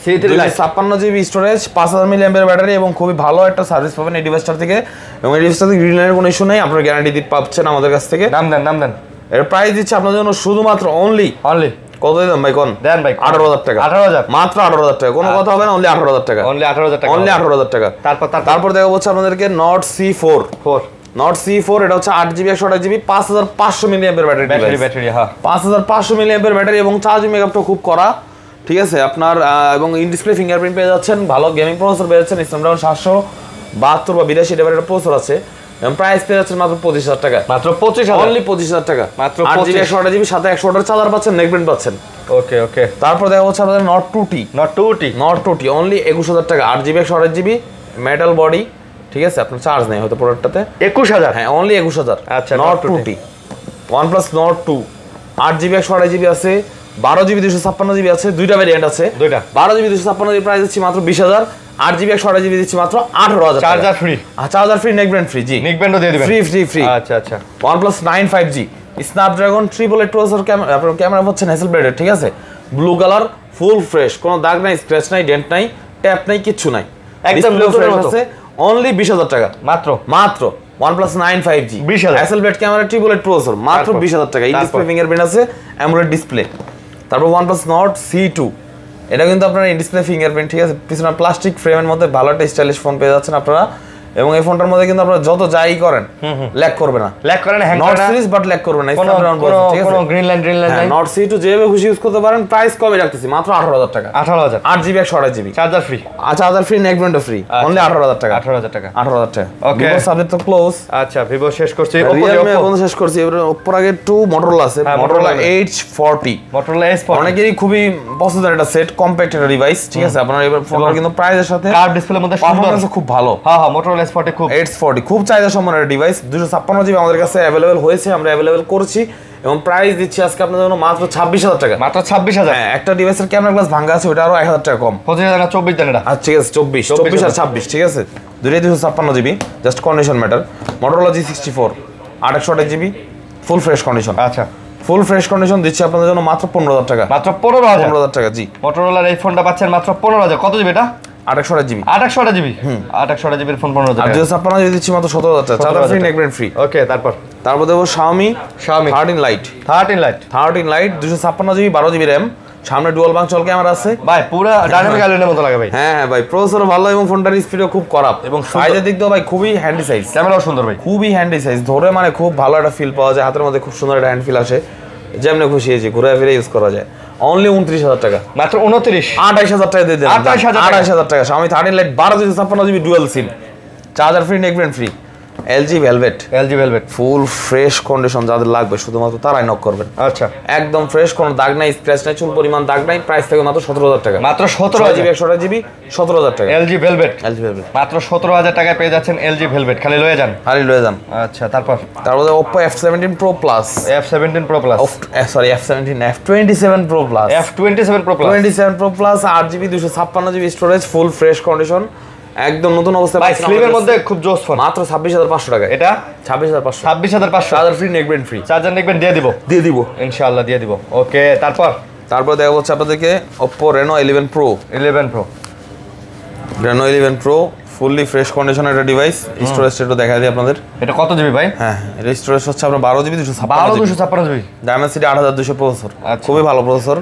56GB storage, 5000 mAh battery এবং খুবই ভালো একটা সার্ভিস পাবেন এই ডিভাইসটার থেকে। এবং এই ডিভাইসটাতে গ্রিনল্যান্ডের কোনো ইস্যু নেই, আপনারা গ্যারান্টি দিতে পাচ্ছেন আমাদের কাছ থেকে। নাম দেন। এর প্রাইস দিচ্ছে আপনাদের জন্য শুধুমাত্র অনলি কত দিলাম ভাই? কোন দেন ভাই 18000 টাকা। 18000 মাত্র 18000 টাকা, কোনো কথা হবে না। অনলি 18000 টাকা, অনলি 18000 টাকা। তারপর দেখা হচ্ছে আপনাদেরকে Nord C4 এটা হচ্ছে 8GB 128GB 5500 mAh ব্যাটারি। হ্যাঁ 5500 mAh ব্যাটারি এবং চার্জিং ব্যাকআপটা খুব করা, ঠিক আছে? আপনার এবং ইন ডিসপ্লে ফিঙ্গারপ্রিন্ট পেয়ে যাচ্ছেন, ভালো গেমিং প্রসেসর পেয়ে যাচ্ছেন, Snapdragon 772 বা 82 এটা একটা প্রসেসর আছে। এবং প্রাইস পেয়ে যাচ্ছেন মাত্র 25000 টাকা। মাত্র 25000, অনলি 25000 টাকা। মাত্র 8GB 128GB সাথে 100 ওয়াটের চার্জার পাচ্ছেন, নেকব্যান্ড পাচ্ছেন। ওকে তারপর দেখা হচ্ছে আপনাদের Nord 2T অনলি 21000 টাকা। 8GB 128GB মেটাল বডি, ঠিক আছে? আপনার চার্জ নেই হয়তো প্রোডাক্টটাতে। 21000 হ্যাঁ অনলি 21000। আচ্ছা Nord 2T OnePlus Nord 2 8GB 128GB আছে, 12GB 256GB আছে, দুইটা ভ্যারিয়েন্ট আছে। 12GB 256GB প্রাইস দিচ্ছি মাত্র 20000। 8GB 128GB দিচ্ছি মাত্র 18000। চার্জার ফ্রি নেকব্যান্ড ফ্রি জি, নেকব্যান্ডও দিয়ে দিবেন ফ্রি। আচ্ছা OnePlus 9 5G Snapdragon 888 processor, camera হচ্ছে Hasselblad, ঠিক আছে? ব্লু কালার, ফুল ফ্রেশ, কোনো দাগ নাই, স্ক্র্যাচ নাই, ডেন্ট নাই, ট্যাপ নাই, কিচ্ছু নাই, একদম ফ্রেশ আছে। অনলি 20000 টাকা মাত্র OnePlus 9 5G 20000। Hasselblad camera 888 processor, মাত্র 20000 টাকা। ইন ডিসপ্লে ফিঙ্গারপ্রিন্ট আছে, অ্যামোলেড ডিসপ্লে। তারপর OnePlus Nord C2 এটা কিন্তু আপনার ইন ডিসপ্লে ফিঙ্গারপ্রিন্ট, ঠিক আছে? পিছনে প্লাস্টিক ফ্রেমের মধ্যে ভালো একটা স্টাইলিশ ফোন পেয়ে যাচ্ছেন আপনারা। এবং এই ফোনটার মধ্যে কিন্তু আপনারা যত যাই করেন ল্যাগ করবে না, হ্যাং করে না, সিরিজ বাট ল্যাগ করবে না। ঠিক আছে, কোনো গ্রিনল্যান্ড নাই। Nord C2 যেভাবে খুশি ইউজ করতে পারেন। প্রাইস কমে রাখতেছি মাত্র 18000 টাকা। 8GB 128GB charger free neckband free, only 18000 টাকা। 18000 টাকা। ওকে Vivo সাবজেক্ট তো ক্লোজ। আচ্ছা Vivo শেষ করছি, Realme শেষ করছি। এবার Oppo আগে একটু Motorola আছে, Motorola H40 অনেকেরই খুবই পছন্দের একটা সেট, কম্প্যাক্ট একটা ডিভাইস, ঠিক আছে? আপনারা এবার ফোনটা কিন্তু প্রাইসের সাথে কার্ভ ডিসপ্লের মধ্যে পারফরম্যান্স খুব ভালো। হ্যাঁ Motorola H40 খুব চাহিদা সম্পন্ন একটা ডিভাইস। 256GB আমাদের কাছে অ্যাভেলেবেল হয়েছে, আমরা অ্যাভেলেবেল করছি এবং প্রাইস দিচ্ছি আজকে আপনাদের জন্য মাত্র 26000 টাকা। মাত্র 26000। হ্যাঁ একটা ডিভাইসের ক্যামেরা গ্লাস ভাঙা আছে, ওটা আরো 1000 টাকা কম। 25000 টাকা 24 দেন এটা। আচ্ছা ঠিক আছে 24 আর 26, ঠিক আছে? দুটোই 256GB, just condition matter. Motorola G64 828GB ফুল ফ্রেশ কন্ডিশন। আচ্ছা ফুল ফ্রেশ কন্ডিশন দিচ্ছি আপনাদের জন্য মাত্র 15000 টাকা। মাত্র 15000 টাকা জি। Motorola এই ফোনটা পাচ্ছেন মাত্র 15000। কত জিবি এটা? 828GB 828GB এর ফোন 15000 আর 256GB দিচ্ছি মাত্র 17000 টাকা। Charger free neckband free. Okay তারপর দেবো Xiaomi 13 Lite 256GB 12GB RAM সামনে ডুয়াল বাংচল ক্যামেরা আছে ভাই, পুরো ডাইনামিক আইল্যান্ডের মতো লাগে ভাই। হ্যাঁ ভাই, প্রসেসর ভালো এবং ফোনটার স্পিডও খুব করাপ এবং সাইজের দিক দিয়ে ভাই খুবই হ্যান্ডি সাইজ, ক্যামেরাও সুন্দর ভাই, খুবই হ্যান্ডি সাইজ, ধরে মানে খুব ভালো একটা ফিল পাওয়া যায়, হাতের মধ্যে খুব সুন্দর একটা হ্যান্ড ফিল আসে, যেমনি খুশি হয়েছি ঘুরে ফিরে ইউজ করা যায়। অনলি 29,000 টাকা, মাত্র 29, 28,000 টাকা দিয়ে দিলাম, 28,000 টাকা। Xiaomi 13 Lite 12 GB dual SIM, charger free, neck band free, LG Velvet, full fresh condition, যাদের লাগবে শুধুমাত্র তারাই নক করবেন। আচ্ছা, একদম ফ্রেশ, কোনো দাগ নাই, স্ক্র্যাচ নাই, চুল পরিমাণ দাগ নাই। প্রাইস থেকে মাত্র 17,000 টাকা, মাত্র 17,000 GB 128GB 17,000 টাকা। LG Velvet মাত্র 17,000 টাকায় পেয়ে যাচ্ছেন LG Velvet, খালি লয়ে যান। আচ্ছা, তারপর Oppo F17 Pro Plus, F17 Pro Plus, sorry F27 Pro Plus, F27 Pro Plus, 27 Pro Plus 8GB 256GB storage, ফুল ফ্রেশ কন্ডিশন, একদম নতুন অবস্থায় ভাই, স্লিমের মধ্যে খুব জোস ফোন, মাত্র 26,500 টাকা। এটা 26,500, charger free, neck band free, charger neckband দিয়ে দিব ইনশাআল্লাহ, দিয়ে দিব। ওকে, তারপর দেখা হচ্ছে আপনাদেরকে Oppo Reno 11 Pro, Reno 11 Pro fully fresh কন্ডিশনের একটা ডিভাইস। স্টোরেজটা একটু দেখা দিই আপনাদের। এটা কত জিবি ভাই? হ্যাঁ, এটা স্টোরেজ হচ্ছে আপনার 12GB 256GB, Dimensity 8200 প্রসেসর, খুবই ভালো প্রসেসর।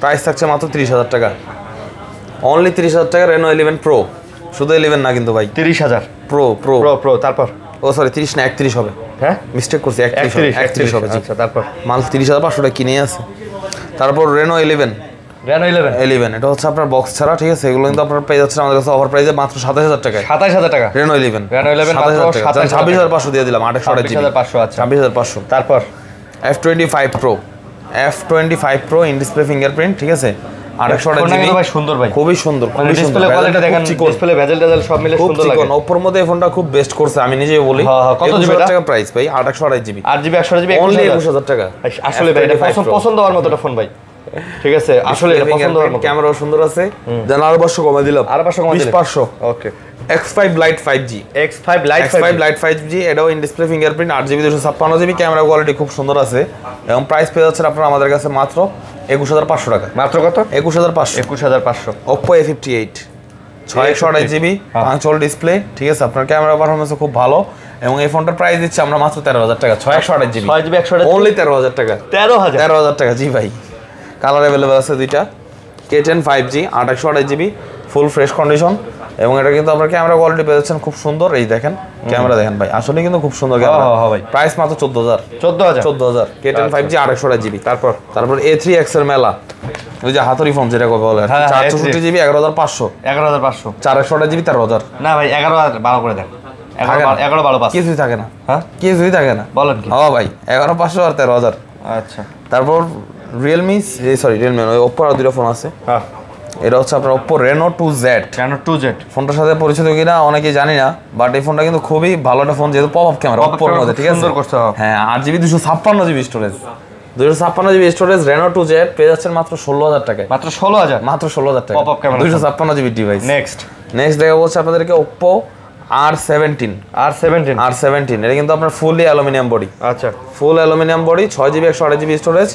প্রাইস থাকছে মাত্র 30,000 টাকা, অনলি 30,000 টাকা। Reno 11 Pro, শুধু 11 না কিন্তু ভাই, 30,000 Pro, তারপর সরি 30 না 31 হবে, হ্যাঁ মিস্টেক করছি, 31 হবে। আচ্ছা, তারপর মাল 30,500 টাকা কিনে আছে। তারপর Reno 11, এটা হচ্ছে আপনার বক্স ছাড়া, ঠিক আছে? এগুলো কিন্তু আপনারা পেয়ে যাচ্ছেন আমাদের কাছে অফার প্রাইসে মাত্র 27,000 টাকায়। 27,000 টাকা Reno 11 মাত্র 26,500 দিয়ে দিলাম, 28,500। আচ্ছা, 26,500। তারপর F25 Pro in display fingerprint, ঠিক আছে? 28GB, ভাই সুন্দর, ভাই খুবই সুন্দর, খুবই সুন্দর। ডিসপ্লে কোয়ালিটি দেখেন, ডিসপ্লে ভেজেল টেজেল সব মিলে সুন্দর লাগে। Oppo মধ্যে এই ফোনটা খুব বেস্ট করছে, আমি নিজেই বলি। কত জিবি টাকা প্রাইস ভাই? 28GB, 8GB অনলি 21,000 টাকা। আসলে ভাই এটা পছন্দ হওয়ার মতো একটা ফোন ভাই, ঠিক আছে? আসলে এটা পছন্দ হওয়ার মতো, ক্যামেরাও সুন্দর আছে। জান আরো 500 কমাই দিলাম, 20,500। ওকে, X5 Lite 5G, X5 Lite 5G, এটাও in display fingerprint, 8GB 256GB, camera quality খুব সুন্দর আছে এবং প্রাইস পেয়ে যাচ্ছেন আপনারা আমাদের কাছে মাত্র 21,500 টাকা। মাত্র কত? 21,500। Oppo A58 628GB পাঁচল ডিসপ্লে, ঠিক আছে? আপনার ক্যামেরা পারফরম্যান্স খুব ভালো এবং এই ফোনটার প্রাইস দিচ্ছে আমরা মাত্র 13,000 টাকা। 628GB, অনলি 13,000 টাকা। 13,000 টাকা, জি ভাই। কালার অ্যাভেলেবল আছে দুইটা। K10 5G 828GB, ফুল ফ্রেশ কন্ডিশন এবং এটা কিন্তু আপনার ক্যামেরা কোয়ালিটি পেয়ে যাচ্ছেন খুব সুন্দর। এই দেখেন ক্যামেরা দেখেন ভাই, আসলে কিন্তু খুব সুন্দর ক্যামেরা। প্রাইস মাত্র 14,000। K10 5G 828GB। তারপর A3X এর মেলা, ওই যে হাতুড়ি ফোন যেটা বলে, 464GB 11,500। 428GB 13,000। না ভাই, 11,000 ভালো করে দেন। 11 12 5 কিছুই থাকে না, হ্যাঁ কিছুই থাকে না, বলেন কি? হ্যাঁ ভাই, 11,500 আর 13,000। আচ্ছা, তারপর Realme, ওই Oppo আর দুটো ফোন আছে। হ্যাঁ, এটা হচ্ছে আপনার Oppo Reno 2Z। ফোনটার সাথে পরিচিত কিনা অনেকেই জানি না, বাট এই ফোনটা কিন্তু খুবই ভালো একটা ফোন, যেহেতু পপ আপ ক্যামেরা Oppo এর মধ্যে, ঠিক আছে? হ্যাঁ, 8GB 256GB storage, 256GB storage. Reno 2Z পেয়ে যাচ্ছেন মাত্র 16,000 টাকায়। মাত্র 16,000 টাকা, pop up camera 256GB device. Next দেখা হচ্ছে আপনাদেরকে Oppo R17। এটা কিন্তু আপনার ফুললি অ্যালুমিনিয়াম বডি। আচ্ছা, ফুল aluminium body, 6GB 128GB storage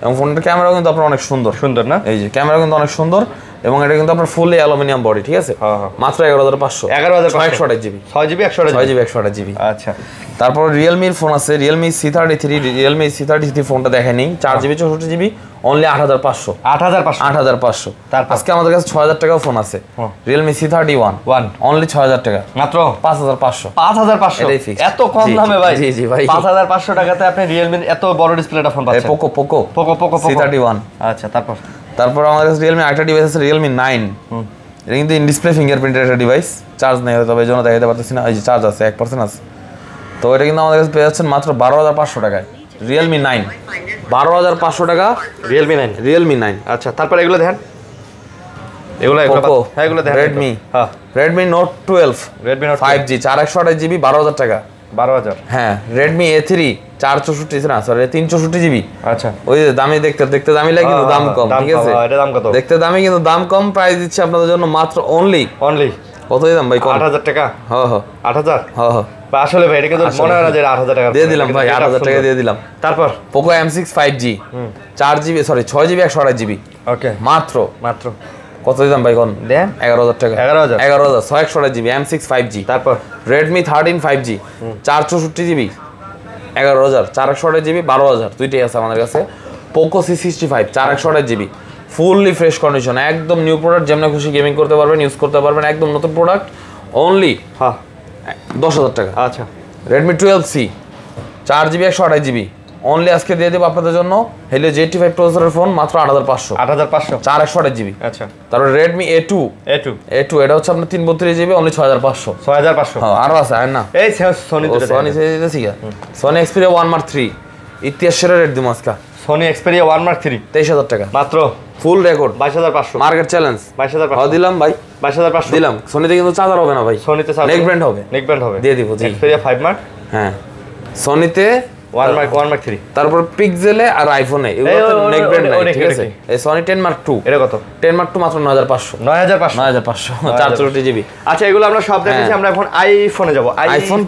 এবং ফোনটার ক্যামেরাও কিন্তু আপনার অনেক সুন্দর না? এই যে ক্যামেরা কিন্তু অনেক সুন্দর এবং এটা কিন্তু আপনার ফুললি অ্যালুমিনিয়াম বডি, ঠিক আছে? মাত্র 11,500। 128GB 6GB 128GB। আচ্ছা, তারপর রিয়েলমির ফোন আছে, Realme C33 ফোনটা দেখেনি, 4GB 64GB, অনলি 8,500। 8,500। আজকে আমাদের কাছে 6,000 টাকাও ফোন আছে, Realme C31 অনলি 6,000 টাকা, মাত্র 5,500। এটাই ফিক্স। এত কম দামে ভাই? জি ভাই, 5,500 টাকাতে আপনি Realme এত বড় ডিসপ্লেটা ফোন পাচ্ছেন। Poco C31। আচ্ছা, তারপর আমাদের কাছে Realme আরেকটা ডিভাইস আছে, Realme 9। এটা কিন্তু ইন ডিসপ্লে ফিঙ্গারপ্রিন্টের একটা ডিভাইস, চার্জ নেই হয়তো, এই জন্য দেখাতে পারতেছি না। এই যে চার্জ আছে, 1% আছে। তো এটা কিন্তু আমাদের কাছে পেয়ে যাচ্ছেন মাত্র 12,500 টাকায়। Realme 9 12,500 টাকা, Realme 9। আচ্ছা, তারপর এগুলো দেখেন, এগুলো দেখেন। Redmi Note 12 5G 428GB 12,000 টাকা। 12,000। হ্যাঁ, Redmi A3 364GB। আচ্ছা, ওই যে দামি, দেখতে দামি লাগে কিন্তু দাম কম, ঠিক আছে? এটা দাম কত? দেখতে দামি কিন্তু দাম কম। প্রাইস দিচ্ছে আপনাদের জন্য মাত্র অনলি কত দাম ভাই? 8,000 টাকা। 8,000। আসলে ভাই এটা কিন্তু মনে হয় না যে 8,000 টাকা দিয়ে দিলাম ভাই, 8,000 টাকা দিয়ে দিলাম। তারপর Poco M6 5G 6GB 128GB। ওকে, মাত্র কত দিলাম ভাই? কোন দেন? 11,000 টাকা। 11,000 128GB M6 5G। তারপর Redmi 13 5G 464GB 11,000। 428GB 12,000, দুইটাই আছে আমাদের কাছে। Poco C65 428GB fully fresh condition, একদম নিউ প্রোডাক্ট, যেমন খুশি গেমিং করতে পারবেন, ইউজ করতে পারবেন, একদম নতুন প্রোডাক্ট, অনলি হ্যাঁ 10,000 টাকা। আচ্ছা Redmi 12C 4GB 128GB only আজকে দিয়ে দেবো আপনাদের জন্য Helio G85 প্রসেসরের ফোন মাত্র 8,500 4 128GB। আচ্ছা তারপর Redmi A2 এটা হচ্ছে আপনার 332GB অনলি 6,500 হ্যাঁ আরো আছে আর না এই সনি Sony Xperia 1 Mark 3 ইতিহাস সেরা রেট দিমু আজকে Sony Xperia 1 Mark 3 23,000 টাকা মাত্র, ফুল রেকর্ড 22,500 মার্কেট চ্যালেঞ্জ 22,500 দিলাম ভাই 22,500 দিলাম। সোনিতে কিন্তু চার্জার হবে না ভাই, সোনিতে নেক ব্র্যান্ড হবে, নেক ব্র্যান্ড হবে দিয়ে দিব জি। Xperia 5 Mark হ্যাঁ সোনিতে 1 Mark 3 তারপর পিক্সেলে আর আইফোনে এগুলো তো নেক ব্র্যান্ড নাই, ঠিক আছে। এই Sony 10 Mark 2 এটা কত? 10 Mark 2 মাত্র 9,500 9,500 464GB। আচ্ছা এগুলো আমরা সব দেখেছি, আমরা এখন আইফোনে যাব। আইফোন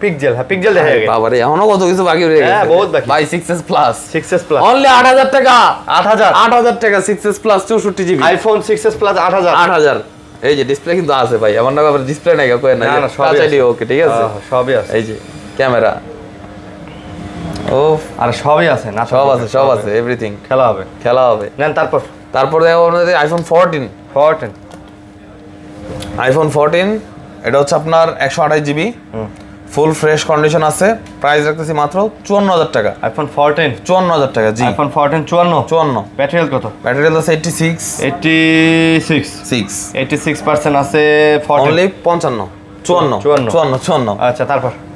পিক্সেল হ্যাঁ পিক্সেল দেখা গেছে বাবারে এখনো কত কিছু বাকি রয়ে গেছে। হ্যাঁ বহুত বাকি ভাই 6s plus 6s plus only 8,000 টাকা 8,000 টাকা 6s plus 64GB iPhone 6s plus 8,000 এই যে ডিসপ্লে কিন্তু আছে ভাই, আমার না আবার ডিসপ্লে নাই কই না, না সবই আছে ওকে ঠিক আছে সবই আছে। এই যে ক্যামেরা ও আর সবই আছে না, সব আছে এভরিথিং, খেলা হবে নেন। তারপর দেখো আপনাদের আইফোন 14 আইফোন 14 এটা হচ্ছে আপনার 128GB ফুল ফ্রেশ কন্ডিশন আছে, প্রাইস রাখতেছি মাত্র 54,000 টাকা। আইফোন 14 54,000 টাকা জি। আইফোন 14 54 ব্যাটারি কত? ব্যাটারি আছে 86% আছে 14 অনলি 55 54 আচ্ছা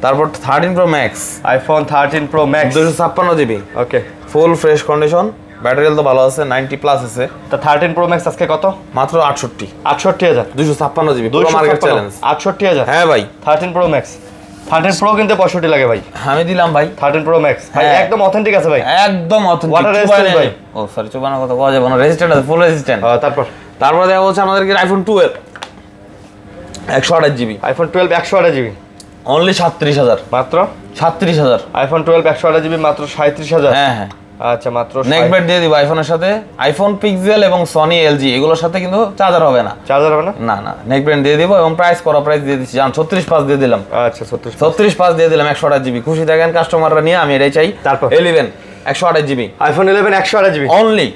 তারপর 13 Pro Max iPhone 13 Pro Max 256GB ওকে ফুল ফ্রেশ কন্ডিশন, ব্যাটারি তো ভালো আছে 90 প্লাস আছে। তো 13 Pro Max আজকে কত? মাত্র 68,000 256GB পুরো মার্কেট চ্যালেঞ্জ 68,000 হ্যাঁ ভাই 13 Pro Max 13 Pro কিন্তু 65 লাগে ভাই, আমি দিলাম ভাই 13 Pro Max ভাই একদম অথেন্টিক আছে ভাই, একদম অথেন্টিক ওয়াটার রেজিস্ট্যান্ট ভাই। ও সরি চোবানোর কথা কওয়া যাবে না, রেজিস্ট্যান্ট আছে ফুল রেজিস্ট্যান্ট। তারপর দেখা হচ্ছে আমাদেরকে iPhone 12 128GB iPhone 12 128GB only 37,000 মাত্র 37,000 আইফোন 12 128GB মাত্র 37,000 হ্যাঁ আচ্ছা মাত্র নেক ব্যান্ড দিয়ে দিব আইফোনের সাথে, আইফোন পিক্সেল এবং সনি এলজি এগুলোর সাথে কিন্তু চার্জার হবে না না নেক ব্যান্ড দিয়ে দিব এবং প্রাইস দিয়ে দিচ্ছি জান 36,500 দিয়ে দিলাম। আচ্ছা 36,500 দিয়ে দিলাম 128GB খুশি থাকেন কাস্টমাররা নিয়ে, আমি এটাই চাই। তারপর 11 128GB আইফোন 11 128GB অনলি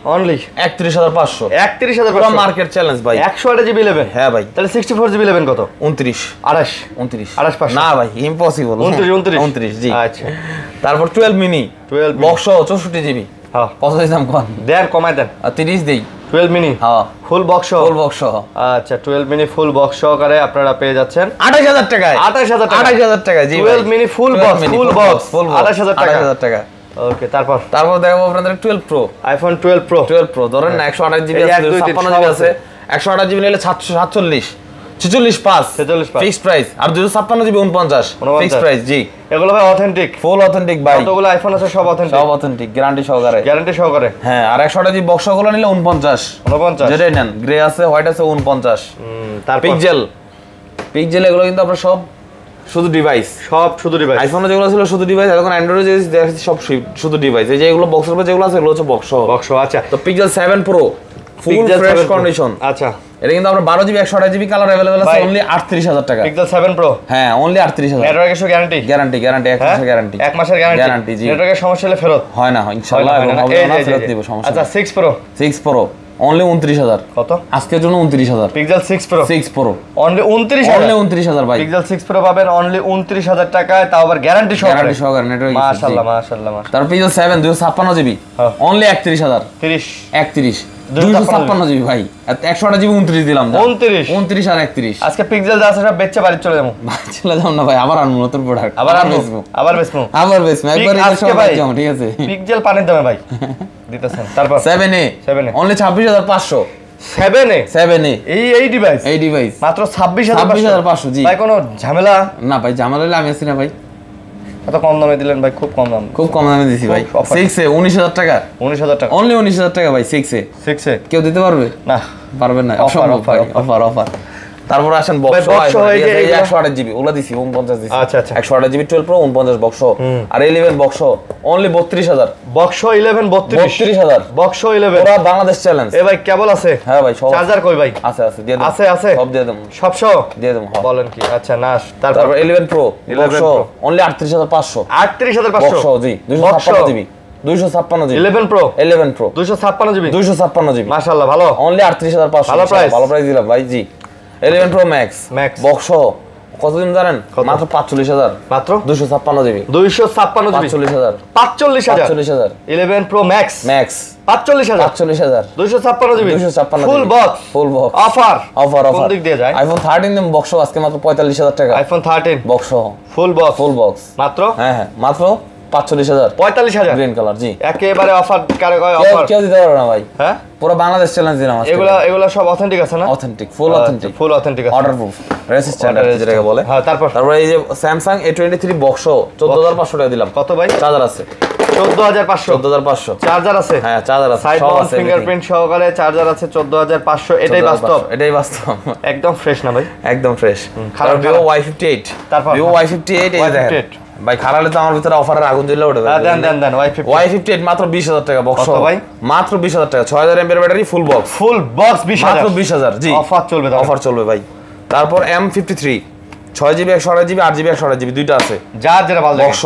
31,500 31,500 পুরো মার্কেট চ্যালেঞ্জ ভাই 128GB 11 হ্যাঁ ভাই। তাহলে 64GB 11 কত? 29 না ভাই ইম্পসিবল 29 জি। আচ্ছা তারপর 12 মিনি বক্স 64GB হ্যাঁ কত দিলাম কোন দেন কমাই দেন 30 দেই 12 মিনি হ্যাঁ ফুল বক্স আচ্ছা 12 মিনি ফুল বক্স সহকারে আপনারা পেয়ে যাচ্ছেন 28,000 টাকায় 28,000 টাকা জি 12 মিনি ফুল বক্স 28,000 টাকা ওকে তারপর দেখাবো আপনাদের 12 প্রো আইফোন 12 প্রো ধরেন না 128GB আছে 56GB আছে 128GB নিলে 46,500 ফিক্সড প্রাইস আর 256GB 49 ফিক্সড প্রাইস জি। এগুলো ভাই অথেন্টিক ফুল অথেন্টিক ভাই, কতগুলো আইফোন আছে সব অথেন্টিক গ্যারান্টি সহকারে হ্যাঁ। আর 128GB বক্সগুলো নিলে 49 যেটাই নেন, গ্রে আছে হোয়াইট আছে 49। তারপর পিক্সেল এগুলো কিন্তু আপনারা সব শুধু ডিভাইস আইফোনে যেগুলো ছিল শুধু ডিভাইস, এখন অ্যান্ড্রয়েডে যে দেখাচ্ছি সব শুধু ডিভাইস। এই যে এগুলো বক্সের উপর যেগুলো আছে এগুলো হচ্ছে বক্স। আচ্ছা তো পিক্সেল 7 প্রো ফুল ফ্রেশ কন্ডিশন আচ্ছা এটা কিন্তু আমরা 12GB 128GB কালার अवेलेबल আছে অনলি 38,000 টাকা। পিক্সেল 7 প্রো হ্যাঁ অনলি 38,000। নেটওয়ার্ক ইস্যু গ্যারান্টি 1 মাসের গ্যারান্টি 1 মাসের গ্যারান্টি জি। নেটওয়ার্কের সমস্যা হলে ফেরত হয় না ইনশাআল্লাহ এবং হবে না, ফেরত দিব সমস্যা। আচ্ছা 6 প্রো অনলি 29,000 কত আজকের জন্য 29,000 পিক্সেল 6 প্রো অনলি 29,000 ভাই। পিক্সেল 6 প্রো পাবেন অনলি 29,000 টাকায়, তাও আবার গ্যারান্টি সহকারে নেটওয়ার্ক মাশাআল্লাহ তারপর পিক্সেল 7 256GB অনলি 31,000 31 256GB ভাই 128GB 29 দিলাম 29 আর 31 আজকে পিক্সেল যা আছে সব বেচে বাড়ি চলে যাবো না ভাই, আবার আনবো নতুন প্রোডাক্ট আবার বেচবো একবার সব যাবো ঠিক আছে। পিক্সেল পানির দামে ভাই দিতেছেন। তারপর 7A অনলি 26,500 7A এই ডিভাইস মাত্র 26,500 জি। ভাই কোনো ঝামেলা না ভাই, ঝামেলা হলে আমি আছি না ভাই, এত কম দামে দিলেন ভাই, খুব কম দামে দিছি ভাই। 6A 19,000 টাকা অনলি 19,000 টাকা ভাই। 6A কেউ দিতে পারবে না, পারবেন না, অফার। তারপর আসেন বক্স 128GB ওলা দিছি 49 দিছি। আচ্ছা 128GB 12 প্রো 49 বক্স আর 11 বক্স অনলি 32,000 বক্স 11 32,000 বক্স 11 পুরো বাংলাদেশ চ্যালেঞ্জ। এ ভাই কেবল আছে? হ্যাঁ ভাই সব। চার্জার কই ভাই? আছে দিয়ে দেব। আছে সব দিয়ে দেব, সব দিয়ে দেব। বলেন কি? আচ্ছা না তারপর 11 প্রো বক্স অনলি 38,500 বক্স জি 256GB 256 GB 11 pro 11 pro 256 GB 256 GB মাশাআল্লাহ ভালো অনলি 38500 ভালো প্রাইস ভালো প্রাইস দিলাম ভাই জি 11 প্রো ম্যাক্স বক্স কতদিন জানেন মাত্র 45000 মাত্র 256 GB 256 GB 45000 11 pro max 45000 256 GB full box offer কোন দিক দিয়ে যায় আইফোন 13 দিন বক্স আজকে মাত্র 45000 টাকা আইফোন 13 বক্স ফুল বক্স মাত্র হ্যাঁ মাত্র 45000 গ্রিন কালার জি একেবারে অফার কারে কয় অফার কেউ দিতে পারবে না ভাই হ্যাঁ পুরো বাংলাদেশ চ্যালেঞ্জ দিলাম আজকে এগুলা সব অথেন্টিক আছে না অথেন্টিক ফুল অথেন্টিক আছে অর্ডার প্রুফ রেজিস্ট্যান্ট যেটাকে বলে হ্যাঁ তারপর এই যে স্যামসাং A23 বক্স 14500 টাকা দিলাম কত ভাই চার্জার আছে 14500 চার্জার আছে হ্যাঁ চার্জার আছে সাইড মাউন্ট ফিঙ্গারপ্রিন্ট সহকারে চার্জার আছে 14500 এটাই বাস্তব একদম ফ্রেশ না ভাই একদম ফ্রেশ তারপর Vivo Y58 তারপর Vivo Y58 এই দেখেন ভাই খারালে তো আমার ভিতরে অফারের আগুন জ্বলে উঠবে দেন Y58 মাত্র 20000 টাকা বক্স ভাই মাত্র 20000 টাকা 6000 mAh ব্যাটারি ফুল বক্স 20000 মাত্র 20000 জি অফার চলবে ভাই তারপর M53 6GB 128GB 8GB 128GB দুইটা আছে যেটা ভালো লাগে বক্স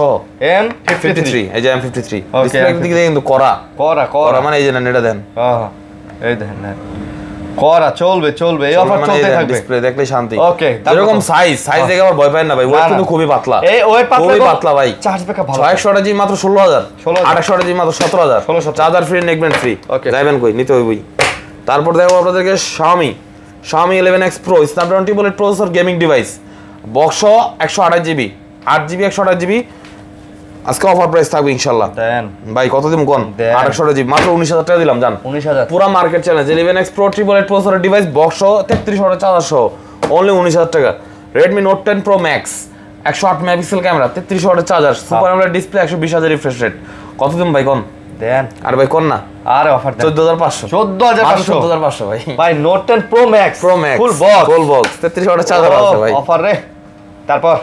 M53 এই যে M53 ডিসপ্লে দিকে কিন্তু করা মানে এই যে না এটা দেন এই দেখেন না করা চলবে এই অফার চলতে থাকবে ডিসপ্লে দেখলে শান্তি ওকে এরকম সাইজ দেখে আবার ভয় পায় না ভাই ওয়েট কিন্তু খুবই পাতলা এই ওয়েট পাতলা ভাই চার্জ ব্যাকআপ ভালো 128GB মাত্র 16000 2800GB মাত্র 17000 চার্জার ফ্রি নেকব্যান্ড ফ্রি যাবেন কই নিতে হইবই তারপর দেখো আপনাদেরকে Xiaomi 11X Pro Snapdragon triplet processor gaming device box 128GB 8GB 128GB আজকে অফার প্রাইস থাকবে ইনশাআল্লাহ দেন ভাই কত দিন কোন 828GB মাত্র 19000 টাকা দিলাম জান 19000 পুরো market challenge 11X Pro triplet processor device box 3300 charger সহ অনলি 19000 টাকা Redmi Note 10 Pro Max 108 megapixel camera 3300 charger super AMOLED display 120000 refresh rate কত দিন ভাই কোন দেন আর ভাই কোন না আরে অফার দেন 14500 ভাই Note 10 Pro Max full box 3300 charger আছে ভাই অফার রে তারপর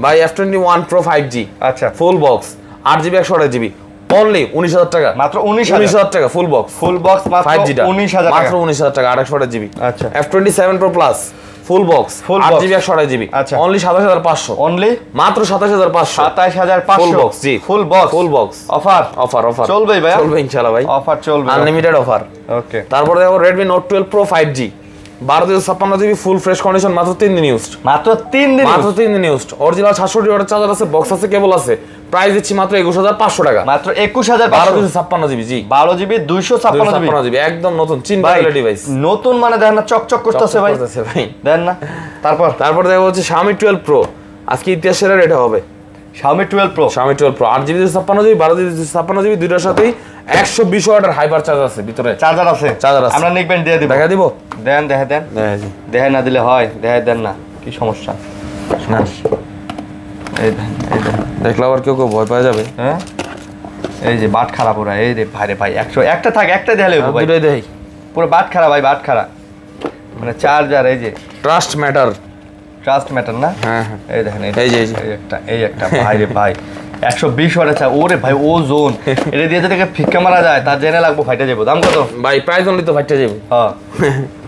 ভাই F21 Pro 5G আচ্ছা full box 8GB 128GB only 19000 টাকা মাত্র 19000 টাকা ফুল বক্স মাত্র 5G 19000 টাকা মাত্র 19000 টাকা 828GB আচ্ছা F27 Pro Plus full box 8GB 128GB আচ্ছা অনলি 27500 অনলি মাত্র 27500 ফুল বক্স জি ফুল বক্স অফার চলবে ভাই চলবে ইনশাআল্লাহ ভাই অফার চলবে আনলিমিটেড অফার ওকে তারপর দেখো Redmi Note 12 Pro 5G 1256GB ফুল ফ্রেশ কন্ডিশন মাত্র 3 দিন ইউজড মাত্র 3 দিন ইউজড অরিজিনাল 700 ওয়াটের চার্জার আছে বক্স আছে কেবল আছে প্রাইস দিচ্ছি মাত্র 21500 টাকা মাত্র 21500 1256GB জি 12GB 256GB একদম নতুন চিনবাইল ডিভাইস নতুন মানে দেখেন না চকচক করতেছে ভাই দেন না তারপর দেখো হচ্ছে Xiaomi 12 Pro আজকে ইতিহাসের রেট হবে Xiaomi 12 Pro 8GB 256GB 12GB 256GB দুইটার সাথেই 120 ওয়াটের হাইপার চার্জার আছে ভিতরে চার্জার আছে আমরা নেকব্যান্ড দিয়ে দিব দেখা দিব দেন দেখে না দিলে হয় দেন না কি সমস্যা এই দেখলে আবার কেউ ভয় পাওয়া যাবে হ্যাঁ এই যে বাট খারাপ ওরা এই রে ভাই 100 একটা থাক একটা দেখালে ভাই দুটোই দেই পুরো বাট খারাপ মানে চার্জার এই যে ট্রাস্ট ম্যাটার না হ্যাঁ এই দেখেন এই একটা ভাই রে ভাই 120 ওয়াট আছে ওরে ভাই ও জোন এটা দিয়ে যদি ফিক্কা মারা যায় তার জেনে লাগবো ফাইটা যাবো দাম কত ভাই প্রাইস অনলি তো ফাইটা যাবে হ্যাঁ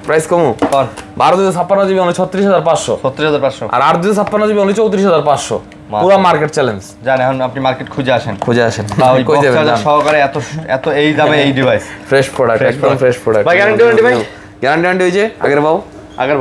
প্রাইস কমু কোন 1256GB অনলি 36500 আর 856GB অনলি 34500 পুরো মার্কেট চ্যালেঞ্জ জানেন এখন আপনি মার্কেট খুঁজে আসেন কই যাবেন সহকারে এত এই দামে এই ডিভাইস ফ্রেশ প্রোডাক্ট একদম ফ্রেশ প্রোডাক্ট ভাই গ্যারান্টি ভাই গ্যারান্টি হই যে আগের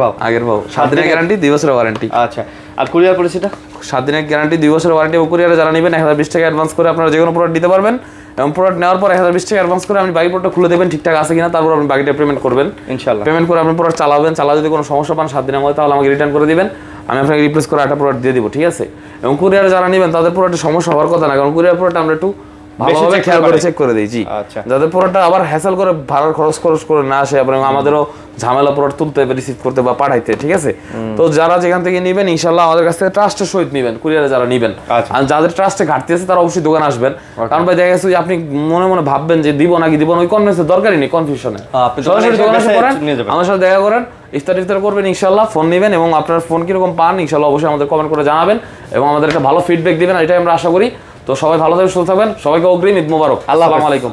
ভাও 7 দিনের গ্যারান্টি 2 বছরের ওয়ারেন্টি আচ্ছা আর কুরিয়ার পলিসিটা 7 দিনের গ্যারান্টি 2 বছরের ওয়ারেন্টি এবং কুরিয়ারে যারা নেবেন 1020 টাকা অ্যাডভান্স করে আপনারা যে কোনো প্রোডাক্ট দিতে পারবেন এবং প্রোডাক্ট নেওয়ার পর 1020 টাকা অ্যাডভান্স করে আপনি বাকি প্রোডাক্ট খুলে দেবেন ঠিকঠাক আছে কিনা তারপর আপনি বাকিটা পেমেন্ট করবেন ইনশাআল্লাহ পেমেন্ট করে আপনি প্রোডাক্ট চালাবেন যদি কোনো সমস্যা পান 7 দিনের মধ্যে তাহলে আমাকে রিটার্ন করে দিবেন আমি আপনাকে রিপ্লেস করে একটা প্রোডাক্ট দিয়ে দিব ঠিক আছে এবং কুরিয়ারে যারা নেবেন তাদের প্রোডাক্টে সমস্যা হওয়ার কথা না কারণ কুরিয়ার প্রোডাক্ট আমরা একটু ভালোভাবে খেয়াল করে চেক করে দিই জি আচ্ছা যাতে প্রোডাক্টটা আবার হ্যাসেল করে ভাড়ার খরচ করে না আসে এবং আমাদেরও ঝামেলা প্রোডাক্ট তুলতে রিসিভ করতে বা পাঠাইতে ঠিক আছে তো যারা যেখান থেকে নেবেন ইনশাআল্লাহ আমাদের কাছ থেকে ট্রাস্টের সহিত নেবেন কুরিয়ারে যারা নেবেন আর যাদের ট্রাস্টে ঘাটতি আছে তারা অবশ্যই দোকানে আসবেন কারণ ভাই দেখা গেছে যে আপনি মনে ভাববেন যে দিব নাকি দিব না ওই কনফিউশনের দরকারই নেই কনফিউশনে আপনি সরাসরি দোকানে এসে করেন আমার সাথে দেখা করেন ইফতার করবেন ইনশাআল্লাহ ফোন নেবেন এবং আপনার ফোন কিরকম পান ইনশাআল্লাহ অবশ্যই আমাদের কমেন্ট করে জানাবেন এবং আমাদের একটা ভালো ফিডব্যাক দিবেন এটাই আমরা আশা করি তো সবাই ভালো থাকবেন সুস্থ থাকবেন সবাইকে অগ্রিম ঈদ মোবারক আসসালামু আলাইকুম